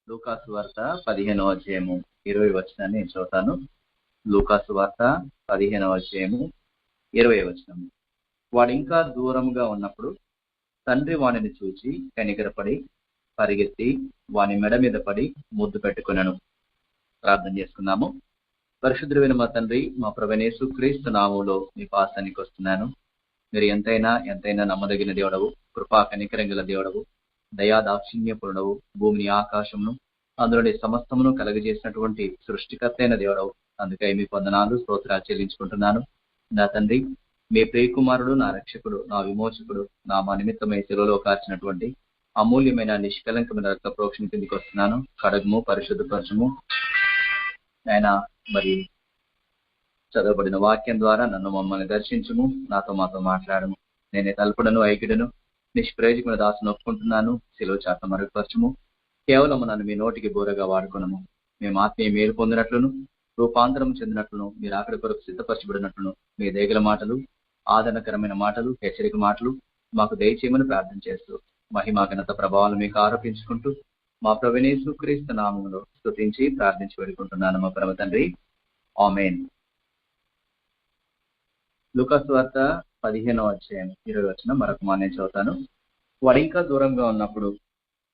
లూకాసు వార్త 15వ అధ్యాయము 20వ వచనాన్ని నేను చదువుతాను. లూకాసు వార్త 15వ అధ్యాయము 20వ వచనం. వాడు ఇంకా దూరముగా ఉన్నప్పుడు తండ్రి వానిని చూచి కనికరపడి పరిగెత్తి వాని మెడ మీద పడి ముద్దు పెట్టుకున్నాను. ప్రార్థన చేసుకున్నాము. పరిశుద్ధుడైన మా తండ్రి, మా ప్రభువైన యేసుక్రీస్తు నామములో మీ పాసానికి వస్తున్నాను. మీరు ఎంతైనా నమ్మదగిన దేవుడవు, కృపా కనికరం గల దేవుడవు, దయా దాక్షిణ్యపూర్ణవు, భూమిని ఆకాశమును అందులోని సమస్తమును కలగజేసినటువంటి సృష్టికర్త అయిన దేవుడవు. అందుకై మీ వందనాలు స్తోత్రాలు చెల్లించుకుంటున్నాను. నా తండ్రి, మీ ప్రియకుమారుడు, నా రక్షకుడు, నా విమోచకుడు, నా మా నిమిత్తమై శిలువలో కార్చినటువంటి అమూల్యమైన నిష్కలంకమైన రక్త ప్రోక్షణ కిందికి వస్తున్నాను. కడగము, పరిశుద్ధపరచము ఆయన. మరి చదవబడిన వాక్యం ద్వారా నన్ను మమ్మల్ని దర్శించుము, నాతో మాతో మాట్లాడము. నేనే తల్పుడను, ఐక్యుడను, నిష్ప్రయోజకుల దాసును ఒప్పుకుంటున్నాను. శిలువ చాట మరుగుపరచము. కేవలం నన్ను మీ నోటికి బోరగా వాడుకునము. మేము ఆత్మీయ మేలు పొందినట్లును, రూపాంతరం చెందినట్లును, మీరు ఆకలి కొరకు సిద్ధపరచబడినట్లును మీ దయగల మాటలు, ఆదరణకరమైన మాటలు, హెచ్చరిక మాటలు మాకు దయచేయమని ప్రార్థన చేస్తూ మహిమా ఘనత ప్రభావాలు మీకు ఆరోపించుకుంటూ మా ప్రభువైన యేసుక్రీస్తు నామములో స్తుతించి ప్రార్థించి వేడుకుంటున్నాను మా పరమ తండ్రి. ఆమేన్. లూకాసు వార్త 15వ అధ్యాయం 20వ వచనం మరొక మాట నేను చదువుతాను. వాడు ఇంకా దూరంగా ఉన్నప్పుడు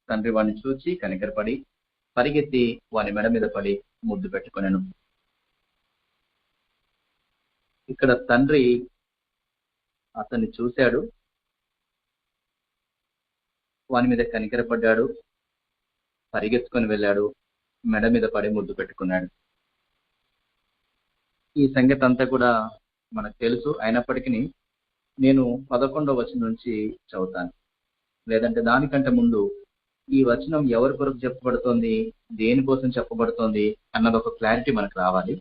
తండ్రి వాడిని చూచి కనికరపడి పరిగెత్తి వాని మెడ మీద పడి ముద్దు పెట్టుకొనెను. ఇక్కడ తండ్రి అతన్ని చూశాడు, వాని మీద కనికరపడ్డాడు, పరిగెత్తుకొని వెళ్ళాడు, మెడ మీద పడి ముద్దు పెట్టుకున్నాడు. ఈ సంగతి అంతా కూడా మనకు తెలుసు. అయినప్పటికీ నేను 11వ వచనం నుంచి చదువుతాను. లేదంటే దానికంటే ముందు ఈ వచనం ఎవరి కొరకు చెప్పబడుతోంది, దేనికోసం చెప్పబడుతోంది అన్నది ఒక క్లారిటీ మనకు రావాలి.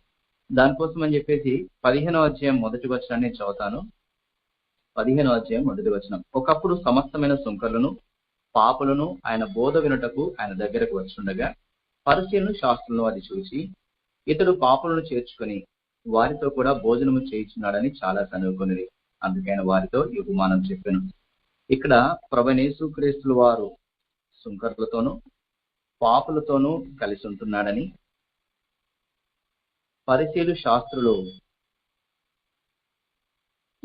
దానికోసం అని చెప్పేసి 15వ అధ్యాయం మొదటి వచనాన్ని చదువుతాను. 15వ అధ్యాయం మొదటి వచనం. ఒకప్పుడు సమస్తమైన సుంకరులను పాపులను ఆయన బోధ వినుటకు ఆయన దగ్గరకు వచ్చుండగా పరిసయ్యులను శాస్త్రులను అది చూసి ఇతడు పాపులను చేర్చుకొని వారితో కూడా భోజనము చేయించున్నాడని చాలా కనుగొనిది. అందుకైన వారితో ఈ ఉపమానం చెప్పాను. ఇక్కడ ప్రభువైన యేసుక్రీస్తు వారు సుంకరులతోనూ పాపులతోనూ కలిసి ఉంటున్నాడని, పరిసయ్యులు శాస్త్రులు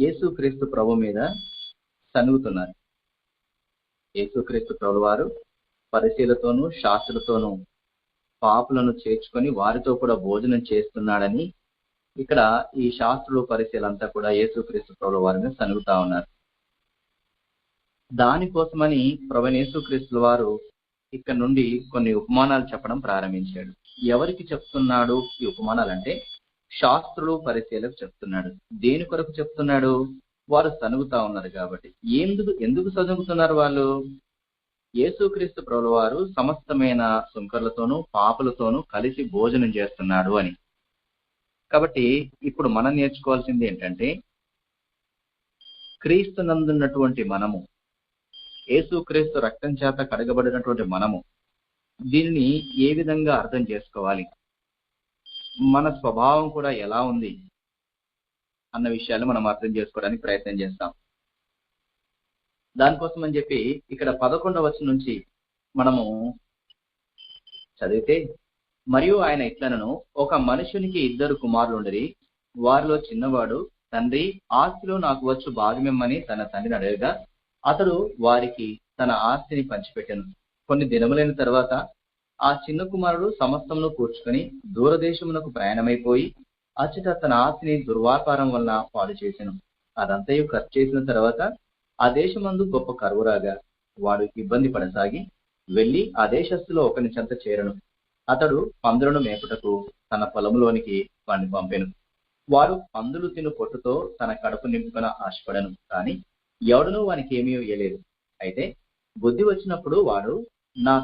యేసుక్రీస్తు ప్రభు మీద సనుగుతున్నారు. యేసుక్రీస్తు ప్రభు వారు పరిసయ్యులతోనూ శాస్త్రులతోనూ పాపులను చేర్చుకొని వారితో కూడా భోజనం చేస్తున్నాడని ఇక్కడ ఈ శాస్త్రులు పరిసయ్యులంతా కూడా యేసుక్రీస్తు ప్రభు వారి మీద సనుగుతా ఉన్నారు. దానికోసమని ప్రభువైన యేసుక్రీస్తు వారు ఇక్కడ నుండి కొన్ని ఉపమానాలు చెప్పడం ప్రారంభించాడు. ఎవరికి చెప్తున్నాడు ఈ ఉపమానాలు అంటే శాస్త్రులు పరిసయ్యులకు చెప్తున్నాడు. దేని కొరకు చెప్తున్నాడు? వారు సనుగుతా ఉన్నారు కాబట్టి. ఎందుకు సనుగుతున్నారు వాళ్ళు? యేసుక్రీస్తు ప్రభువు వారు సమస్తమైన సుంకర్లతోనూ పాపులతోనూ కలిసి భోజనం చేస్తున్నాడు అని. కాబట్టి ఇప్పుడు మనం నేర్చుకోవాల్సింది ఏంటంటే, క్రీస్తు నందున్నటువంటి మనము, యేసుక్రీస్తు రక్తం చేత కడగబడినటువంటి మనము దీనిని ఏ విధంగా అర్థం చేసుకోవాలి, మన స్వభావం కూడా ఎలా ఉంది అన్న విషయాలు మనం అర్థం చేసుకోవడానికి ప్రయత్నం చేస్తాం. దానికోసం అని చెప్పి ఇక్కడ 11వ వచనం నుంచి మనము చదివితే, మరియు ఆయన ఇట్లనను, ఒక మనుషునికి 2 కుమారులుండిరి. వారిలో చిన్నవాడు, తండ్రి ఆస్తిలో నాకు వచ్చు భాగమిమ్మని తన తండ్రిని అడగగా అతడు వారికి తన ఆస్తిని పంచిపెట్టెను. కొన్ని దినములైన తర్వాత ఆ చిన్న కుమారుడు సమస్తమును కూర్చుకొని దూరదేశమునకు ప్రయాణమైపోయి అచ్చట తన ఆస్తిని దుర్వ్యాపారం వలన పాడు చేసెను. అదంతయు ఖర్చు చేసిన తర్వాత ఆ దేశమందు గొప్ప కరువు రాగా వాడు ఇబ్బంది పడసాగి వెళ్లి ఆ దేశస్థులో ఒకని చెంత చేరను. అతడు పందులను మేపుటకు తన పొలంలోనికి వాడిని పంపెను. వాడు పందులు తిను పొట్టుతో తన కడుపు నింపుకొని ఆశపడను, కానీ ఎవడనూ వానికి ఏమీ ఇయ్యలేదు. అయితే బుద్ధి వచ్చినప్పుడు వాడు, నా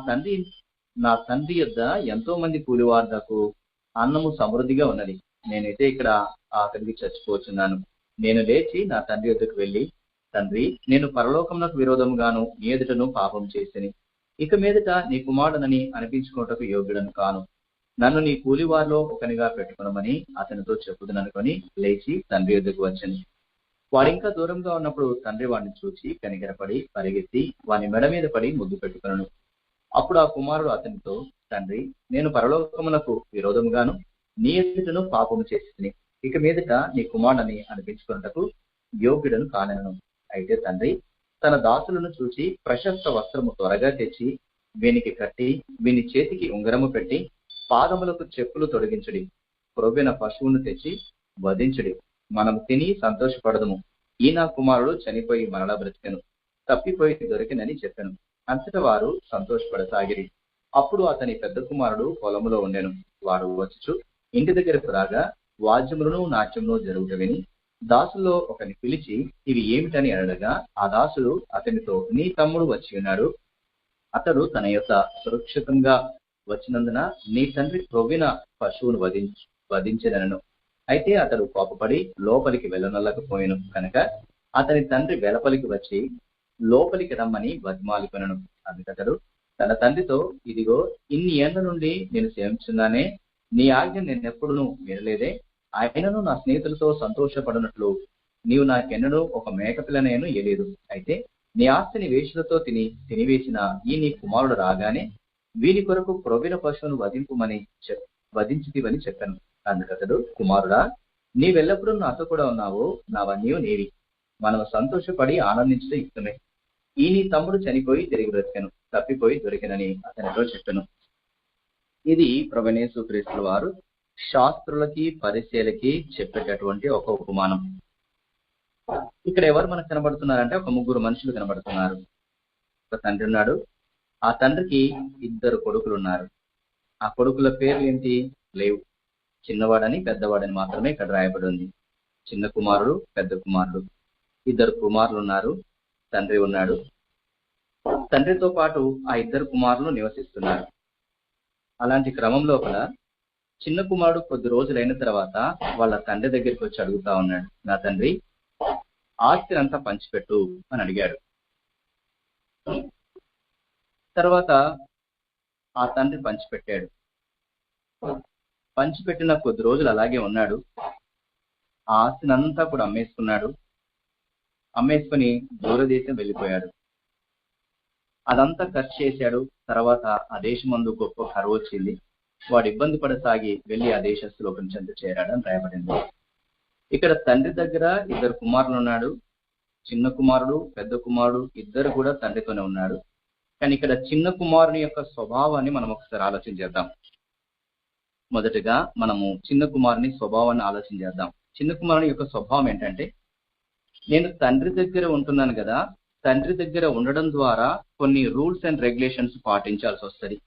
తండ్రి యొద్ద ఎంతో మంది కూలివార్లకు అన్నము సమృద్ధిగా ఉన్నది, నేనైతే ఇక్కడ ఆకలికి చచ్చిపోతున్నాను. నేను లేచి నా తండ్రి యొద్దకు వెళ్ళి, తండ్రి, నేను పరలోకమునకు విరోధముగాను నీ ఎదుటను పాపం చేసిని, ఇక మీదట నీ కుమారుడనని అనిపించుకోవటకు యోగ్యుడను కాను. నన్ను నీ కూలివారిలో ఒకనిగా పెట్టుకునమని అతనితో చెప్పుదుననుకొని లేచి తండ్రి యొద్దకు వచ్చాను. వాడింకా దూరంగా ఉన్నప్పుడు తండ్రి వాడిని చూచి కనికరపడి పరిగెత్తి వాని మెడ మీద పడి ముద్దు పెట్టుకున్నాను. అప్పుడు ఆ కుమారుడు అతనితో, తండ్రి, నేను పరలోకమునకు విరోధముగాను నీ ఎదుటను పాపము చేసి ఇక మీదట నీ కుమారుని అనిపించుకున్నటకు యోగ్యుడను కానెను. అయితే తండ్రి తన దాసులను చూచి ప్రశస్త వస్త్రము త్వరగా తెచ్చి వీనికి కట్టి వీని చేతికి ఉంగరము పెట్టి పాదములకు చెప్పులు తొడిగించుడి, క్రొవ్విన పశువును తెచ్చి వధించుడి, మనము తిని సంతోషపడదుము. ఈ నా కుమారుడు చనిపోయి మరలా బ్రతికెను, తప్పిపోయి దొరికినని చెప్పాను. అంతటా వారు సంతోషపడసాగిరి. అప్పుడు అతని పెద్ద కుమారుడు పొలములో ఉండెను. వారు వచ్చుచు ఇంటి దగ్గరకు రాగా వాద్యములను నాట్యమును జరుగుట విని దాసుల్లో ఒకని పిలిచి ఇవి ఏమిటని అడగగా ఆ దాసుడు అతనితో, నీ తమ్ముడు వచ్చి ఉన్నాడు, అతడు తన యొక్క సురక్షితంగా వచ్చినందున నీ తండ్రి క్రొవ్విన పశువును వధించదనను. అయితే అతడు కోపపడి లోపలికి వెళ్ళనల్లకపోయాను కనుక అతని తండ్రి వెలుపలికి వచ్చి లోపలికి రమ్మని బతిమాలుకొనెను. అందుకతడు తన తండ్రితో, ఇదిగో ఇన్ని ఏళ్ల నుండి నేను సేవించున్నానే, నీ ఆజ్ఞ నేనెప్పుడునూ వినలేదే. ఆయనను నా స్నేహితులతో సంతోషపడినట్లు నీవు నాకెన్నడూ ఒక మేకపిల్లనైనా ఇయ్యలేదు. అయితే నీ ఆస్తిని వేషులతో తినివేసిన ఈ నీ కుమారుడు రాగానే వీని కొరకు క్రొవ్విన పశువును వధించితివని చెప్పాను. అందుకతడు, కుమారుడా, నీవెల్లప్పుడూ నాతో కూడా ఉన్నావు, నావన్నీ నీవి, మనం సంతోషపడి ఆనందించడం ఇష్టమే. ఈ నీ తమ్ముడు చనిపోయి తిరిగి బ్రతికెను, తప్పిపోయి దొరికెనని అతనితో చెప్పాను. ఇది ప్రభువైన యేసుక్రీస్తు వారు శాస్త్రులకి పరిచయులకి చెప్పేటటువంటి ఒక ఉపమానం. ఇక్కడ ఎవరు మనకు కనబడుతున్నారంటే ఒక ముగ్గురు మనుషులు కనబడుతున్నారు. ఒక తండ్రి ఉన్నాడు, ఆ తండ్రికి 2 కొడుకులు ఉన్నారు. ఆ కొడుకుల పేర్లు ఏంటి లేవు, చిన్నవాడని పెద్దవాడని మాత్రమే ఇక్కడ రాయబడి ఉంది. చిన్న కుమారుడు, పెద్ద కుమారుడు, 2 కుమారులు ఉన్నారు, తండ్రి ఉన్నాడు. తండ్రితో పాటు ఆ 2 కుమారులు నివసిస్తున్నారు. అలాంటి క్రమం లోపల చిన్న కుమారుడు కొద్ది రోజులైన తర్వాత వాళ్ళ తండ్రి దగ్గరికి వచ్చి అడుగుతా ఉన్నాడు, నా తండ్రి ఆస్తిని అంతా పంచిపెట్టు అని అడిగాడు. తర్వాత ఆ తండ్రి పంచిపెట్టాడు. పంచిపెట్టిన కొద్ది రోజులు అలాగే ఉన్నాడు. ఆ ఆస్తిని అంతా కూడా అమ్మేసుకున్నాడు. అమ్మేసుకుని దూరదేశం వెళ్ళిపోయాడు. అదంతా ఖర్చు చేశాడు. తర్వాత ఆ దేశమందు గొప్ప కరువు వచ్చింది. వాడు ఇబ్బంది పడసాగి వెళ్ళి ఆ దేశస్తులో చెంత చేరాడని రాయబడింది. ఇక్కడ తండ్రి దగ్గర 2 కుమారులు ఉన్నాడు. చిన్న కుమారుడు, పెద్ద కుమారుడు 2 కూడా తండ్రితోనే ఉన్నాడు. కానీ ఇక్కడ చిన్న కుమారుని యొక్క స్వభావాన్ని మనం ఒకసారి ఆలోచన చేద్దాం. మొదటగా మనము చిన్న కుమారుని స్వభావాన్ని ఆలోచన చేద్దాం. చిన్న కుమారుని యొక్క స్వభావం ఏంటంటే, నేను తండ్రి దగ్గర ఉంటున్నాను కదా, తండ్రి దగ్గర ఉండడం ద్వారా కొన్ని రూల్స్ అండ్ రెగ్యులేషన్స్ పాటించాల్సి వస్తుంది,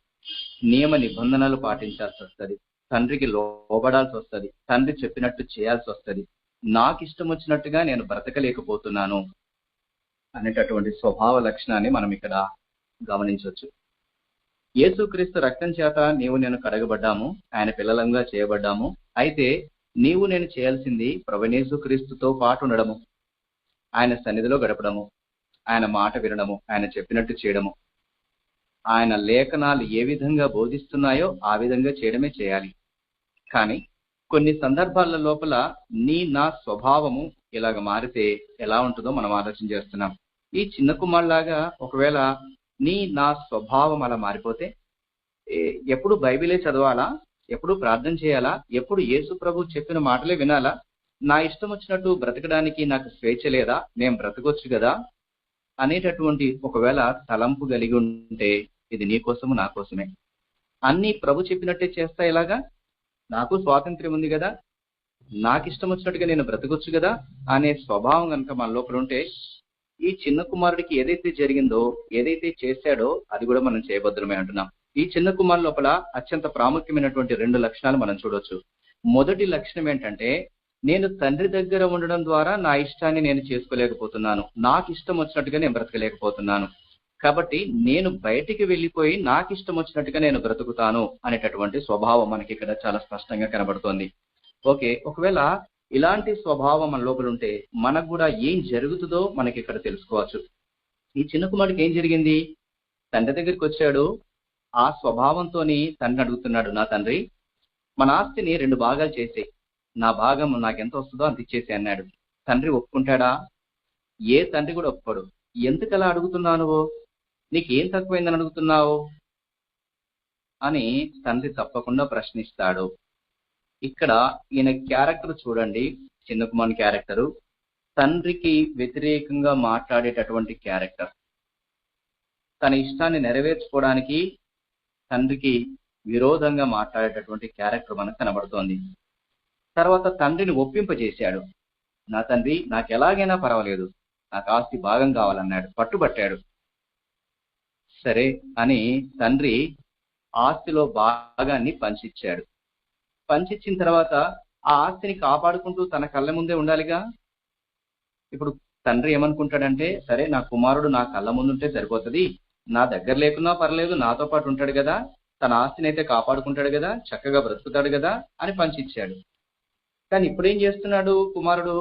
నియమ నిబంధనలు పాటించాల్సి వస్తుంది, తండ్రికి లోబడాల్సి వస్తుంది, తండ్రి చెప్పినట్టు చేయాల్సి వస్తుంది. నాకు ఇష్టం వచ్చినట్టుగా నేను బ్రతకలేకపోతున్నాను అనేటటువంటి స్వభావ లక్షణాన్ని మనం ఇక్కడ గమనించవచ్చు. యేసుక్రీస్తు రక్తం చేత నీవు నేను కడగబడ్డాము, ఆయన పిల్లలంగా చేయబడ్డాము. అయితే నీవు నేను చేయాల్సింది ప్రభువైన యేసుక్రీస్తుతో పాటు ఉండడము, ఆయన సన్నిధిలో గడపడము, ఆయన మాట వినడము, ఆయన చెప్పినట్టు చేయడము, ఆయన లేఖనాలు ఏ విధంగా బోధిస్తున్నాయో ఆ విధంగా చేయడమే చేయాలి. కానీ కొన్ని సందర్భాల లోపల నా స్వభావము ఇలాగ మారితే ఎలా ఉంటుందో మనం ఆలోచన చేస్తున్నాం. ఈ చిన్న కుమారులాగా ఒకవేళ నా స్వభావం అలా మారిపోతే ఎప్పుడు బైబిలే చదవాలా, ఎప్పుడు ప్రార్థన చేయాలా, ఎప్పుడు యేసు ప్రభు చెప్పిన మాటలే వినాలా, నా ఇష్టం వచ్చినట్టు బ్రతకడానికి నాకు స్వేచ్ఛ లేదా, నేను బ్రతకొచ్చు కదా అనేటటువంటి ఒకవేళ తలంపు కలిగి ఉంటే ఇది నీ కోసము నా కోసమే. అన్ని ప్రభు చెప్పినట్టే చేస్తా, ఇలాగా నాకు స్వాతంత్ర్యం ఉంది కదా, నాకు ఇష్టం వచ్చినట్టుగా నేను బ్రతకొచ్చు కదా అనే స్వభావం కనుక మన లోపల ఉంటే ఈ చిన్న కుమారుడికి ఏదైతే జరిగిందో, ఏదైతే చేశాడో అది కూడా మనం చేయబద్దులమే అంటున్నాం. ఈ చిన్న కుమారు లోపల అత్యంత ప్రాముఖ్యమైనటువంటి 2 లక్షణాలు మనం చూడొచ్చు. మొదటి లక్షణం ఏంటంటే, నేను తండ్రి దగ్గర ఉండడం ద్వారా నా ఇష్టాన్ని నేను చేసుకోలేకపోతున్నాను, నాకు ఇష్టం వచ్చినట్టుగా నేను బ్రతకలేకపోతున్నాను, కాబట్టి నేను బయటికి వెళ్ళిపోయి నాకు ఇష్టం వచ్చినట్టుగా నేను బ్రతుకుతాను అనేటటువంటి స్వభావం మనకి ఇక్కడ చాలా స్పష్టంగా కనబడుతోంది. ఓకే, ఒకవేళ ఇలాంటి స్వభావం మన లోపల ఉంటే మనకు కూడా ఏం జరుగుతుందో మనకి ఇక్కడ తెలుసుకోవచ్చు. ఈ చిన్న కుమారుడికి ఏం జరిగింది? తండ్రి దగ్గరికి వచ్చాడు, ఆ స్వభావంతో తండ్రి అడుగుతున్నాడు, నా తండ్రి మన ఆస్తిని 2 భాగాలు చేసేయి, నా భాగం నాకెంత వస్తుందో అంత ఇచ్చేసి అన్నాడు. తండ్రి ఒప్పుకుంటాడా? ఏ తండ్రి కూడా ఒప్పుకోడు. ఎందుకు అలా అడుగుతున్నావు? నువ్వు నీకేం తక్కువైందని అడుగుతున్నావు? అని తండ్రి తప్పకుండా ప్రశ్నిస్తాడు. ఇక్కడ ఈయన క్యారెక్టర్ చూడండి, చిన్న కుమార్ క్యారెక్టరు తండ్రికి వ్యతిరేకంగా మాట్లాడేటటువంటి క్యారెక్టర్. తన ఇష్టాన్ని నెరవేర్చుకోవడానికి తండ్రికి విరోధంగా మాట్లాడేటటువంటి క్యారెక్టర్ మనకు కనబడుతోంది. తర్వాత తండ్రిని ఒప్పింపజేశాడు. నా తండ్రి నాకు ఎలాగైనా పర్వాలేదు, నాకు ఆస్తి భాగం కావాలన్నాడు, పట్టుబట్టాడు. సరే అని తండ్రి ఆస్తిలో భాగాన్ని పంచిచ్చాడు. పంచిచ్చిన తర్వాత ఆ ఆస్తిని కాపాడుకుంటూ తన కళ్ళ ముందే ఉండాలిగా. ఇప్పుడు తండ్రి ఏమనుకుంటాడంటే, సరే నా కుమారుడు నా కళ్ళ ముందు ఉంటే సరిపోతుంది, నా దగ్గర లేకున్నా పర్లేదు, నాతో పాటు ఉంటాడు కదా, తన ఆస్తిని అయితే కాపాడుకుంటాడు కదా, చక్కగా బ్రతుకుతాడు కదా అని పంచిచ్చాడు. కానీ ఇప్పుడేం చేస్తున్నాడు కుమారుడు?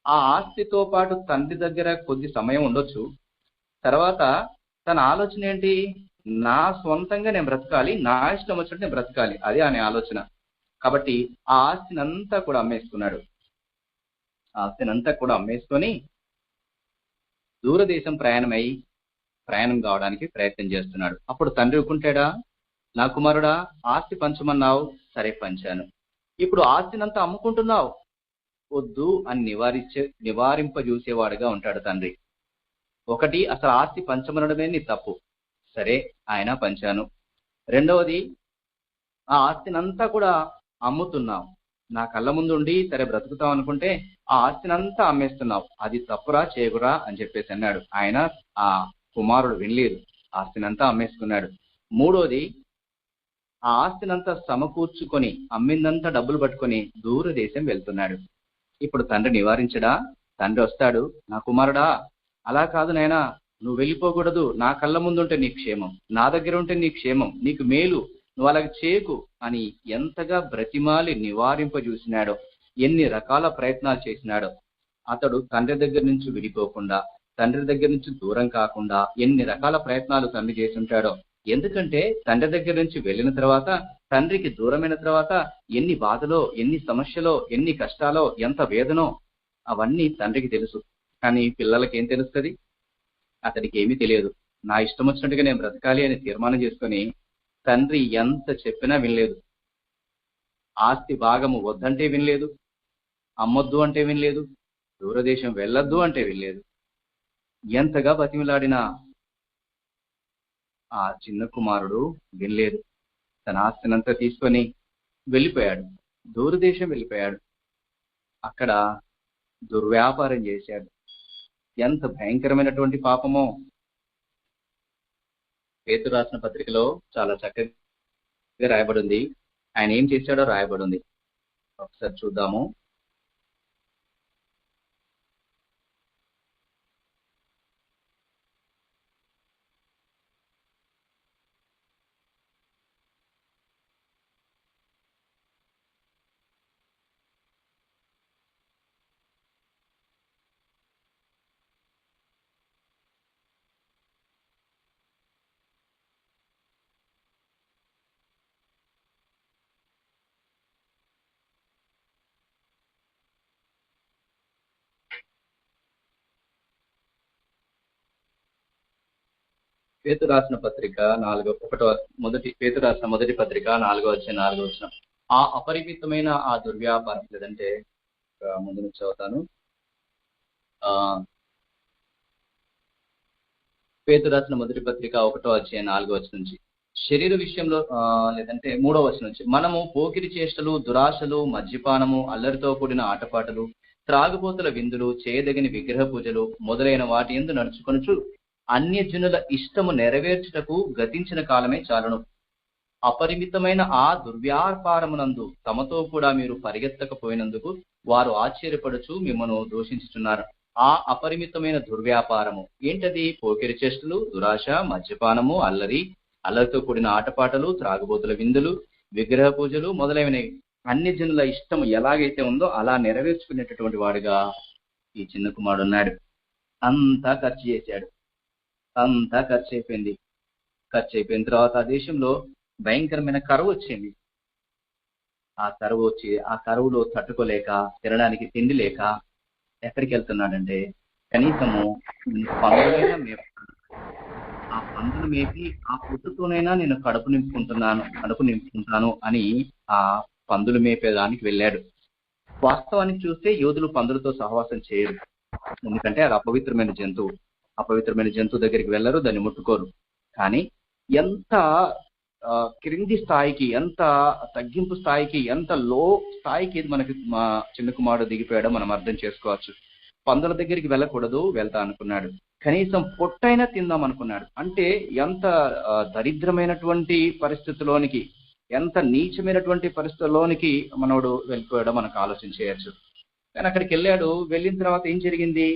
ఆ ఆస్తితో పాటు తండ్రి దగ్గర కొద్ది సమయం ఉండొచ్చు, తర్వాత తన ఆలోచన ఏంటి? నా సొంతంగా నేను బ్రతకాలి, నా ఇష్టం వచ్చినట్టు నేను బ్రతకాలి, అదే అనే ఆలోచన. కాబట్టి ఆ ఆస్తిని అంతా కూడా అమ్మేసుకున్నాడు. ఆస్తిని అంతా కూడా అమ్మేసుకొని దూరదేశం ప్రయాణం కావడానికి ప్రయత్నం చేస్తున్నాడు. అప్పుడు తండ్రి ఊరుకుంటాడా? నా కుమారుడా, ఆస్తి పంచమన్నావు, సరే పంచాను. ఇప్పుడు ఆస్తినంతా అమ్ముకుంటున్నావు, వద్దు అని నివారింపజూసేవాడుగా ఉంటాడు తండ్రి. ఒకటి, అసలు ఆస్తి పంచమనడమే నీ తప్పు, సరే ఆయన పంచాను. రెండవది, ఆ ఆస్తినంతా కూడా అమ్ముతున్నావు, నా కళ్ళ ముందు ఉండి సరే బ్రతుకుతావు అనుకుంటే ఆ ఆస్తినంతా అమ్మేస్తున్నావు, అది తప్పురా, చేయకురా అని చెప్పేసి అన్నాడు. ఆయన ఆ కుమారుడు వినలేదు, ఆస్తినంతా అమ్మేసుకున్నాడు. మూడోది, ఆ ఆస్తినంతా సమకూర్చుకొని అమ్మిందంతా డబ్బులు పట్టుకొని దూరదేశం వెళ్తున్నాడు. ఇప్పుడు తండ్రి నివారించడా? తండ్రి వస్తాడు, నా కుమారుడా అలా కాదు నాయనా, నువ్వు వెళ్ళిపోకూడదు, నా కళ్ళ ముందు ఉంటే నీ క్షేమం, నా దగ్గర ఉంటే నీ క్షేమం, నీకు మేలు, నువ్వు అలాగ చేయకు అని ఎంతగా బ్రతిమాలి నివారింపజూసినాడో, ఎన్ని రకాల ప్రయత్నాలు చేసినాడో. అతడు తండ్రి దగ్గర నుంచి విడిపోకుండా, తండ్రి దగ్గర నుంచి దూరం కాకుండా ఎన్ని రకాల ప్రయత్నాలు తండ్రి చేసి ఉంటాడో. ఎందుకంటే తండ్రి దగ్గర నుంచి వెళ్ళిన తర్వాత, తండ్రికి దూరమైన తర్వాత ఎన్ని బాధలో, ఎన్ని సమస్యలో, ఎన్ని కష్టాలో, ఎంత వేదనో అవన్నీ తండ్రికి తెలుసు. కానీ పిల్లలకి ఏం తెలుస్తుంది? అతడికి ఏమీ తెలియదు. నా ఇష్టం వచ్చినట్టుగా నేను బ్రతకాలి అని తీర్మానం చేసుకొని తండ్రి ఎంత చెప్పినా వినలేదు. ఆస్తి భాగము వద్దంటే వినలేదు, అమ్మొద్దు అంటే వినలేదు, దూరదేశం వెళ్ళొద్దు అంటే వినలేదు. ఎంతగా బతిమిలాడినా ఆ చిన్న కుమారుడు వినలేదు. తన ఆస్తినంతా తీసుకొని వెళ్ళిపోయాడు, దూరదేశం వెళ్ళిపోయాడు. అక్కడ దుర్వ్యాపారం చేశాడు. ఎంత భయంకరమైనటువంటి పాపమో! పేతురు రాసిన పత్రికలో చాలా చక్కగా రాయబడింది. ఆయన ఏం చేశాడో రాయబడింది. ఒకసారి చూద్దాము. పేతురు రాసిన పత్రిక పేతురు రాసిన మొదటి పత్రిక 4వ ఆ అపరిమితమైన ఆ దుర్వ్యాపారం, లేదంటే ముందు నుంచి చదువుతాను. పేతురు రాసిన మొదటి పత్రిక 1:4 శరీర విషయంలో లేదంటే 3 మనము పోకిరి చేష్టలు, దురాశలు, మద్యపానము, అల్లరితో కూడిన ఆటపాటలు, త్రాగుబోతుల విందులు, చేయదగిన విగ్రహ పూజలు మొదలైన వాటి యందు నడుచుకొనుచు అన్యజనుల ఇష్టము నెరవేర్చుటకు గతించిన కాలమే చాలును. అపరిమితమైన ఆ దుర్వ్యాపారమునందు తమతో కూడా మీరు పరిగెత్తకపోయినందుకు వారు ఆశ్చర్యపడుచు మిమ్మను దూషించుచున్నారు. ఆ అపరిమితమైన దుర్వ్యాపారము ఏంటది? పోకిరి చేష్టలు, దురాశ, మద్యపానము, అల్లరితో కూడిన ఆటపాటలు, త్రాగుబోతుల విందులు, విగ్రహ పూజలు మొదలైనవి. అన్ని జనుల ఇష్టం ఎలాగైతే ఉందో అలా నెరవేర్చుకునేటటువంటి వాడుగా ఈ చిన్న కుమారుడు ఉన్నాడు. అంతా ఖర్చు చేశాడు, అంతా ఖర్చు అయిపోయింది. ఖర్చు అయిపోయిన తర్వాత ఆ దేశంలో భయంకరమైన కరువు వచ్చింది. ఆ కరువు వచ్చి ఆ కరువులో తట్టుకోలేక, తినడానికి తిండి లేక ఎక్కడికి వెళ్తున్నాడంటే కనీసము పందులైనా ఆ పందులు మేపి ఆ పొట్టుతోనైనా నేను కడుపు నింపుకుంటాను అని ఆ పందులు మేపేదానికి వెళ్ళాడు. వాస్తవానికి చూస్తే యోధులు పందులతో సహవాసం చేయరు, ఎందుకంటే అది అపవిత్రమైన జంతువు. అపవిత్రమైన జంతువు దగ్గరికి వెళ్ళరు, దాన్ని ముట్టుకోరు. కానీ ఎంత క్రింది స్థాయికి, ఎంత తగ్గింపు స్థాయికి, ఎంత లో స్థాయికి ఇది మనకి మా చిన్న కుమారుడు దిగిపోయాడో మనం అర్థం చేసుకోవచ్చు. పందుల దగ్గరికి వెళ్ళకూడదు, వెళ్తా అనుకున్నాడు. కనీసం పొట్టైనా తిందాం అనుకున్నాడు. అంటే ఎంత దరిద్రమైనటువంటి పరిస్థితిలోనికి, ఎంత నీచమైనటువంటి పరిస్థితుల్లోనికి మనోడు వెళ్ళిపోయాడో మనకు ఆలోచన చేయొచ్చు. కానీ అక్కడికి వెళ్ళాడు. వెళ్ళిన తర్వాత ఏం జరిగింది?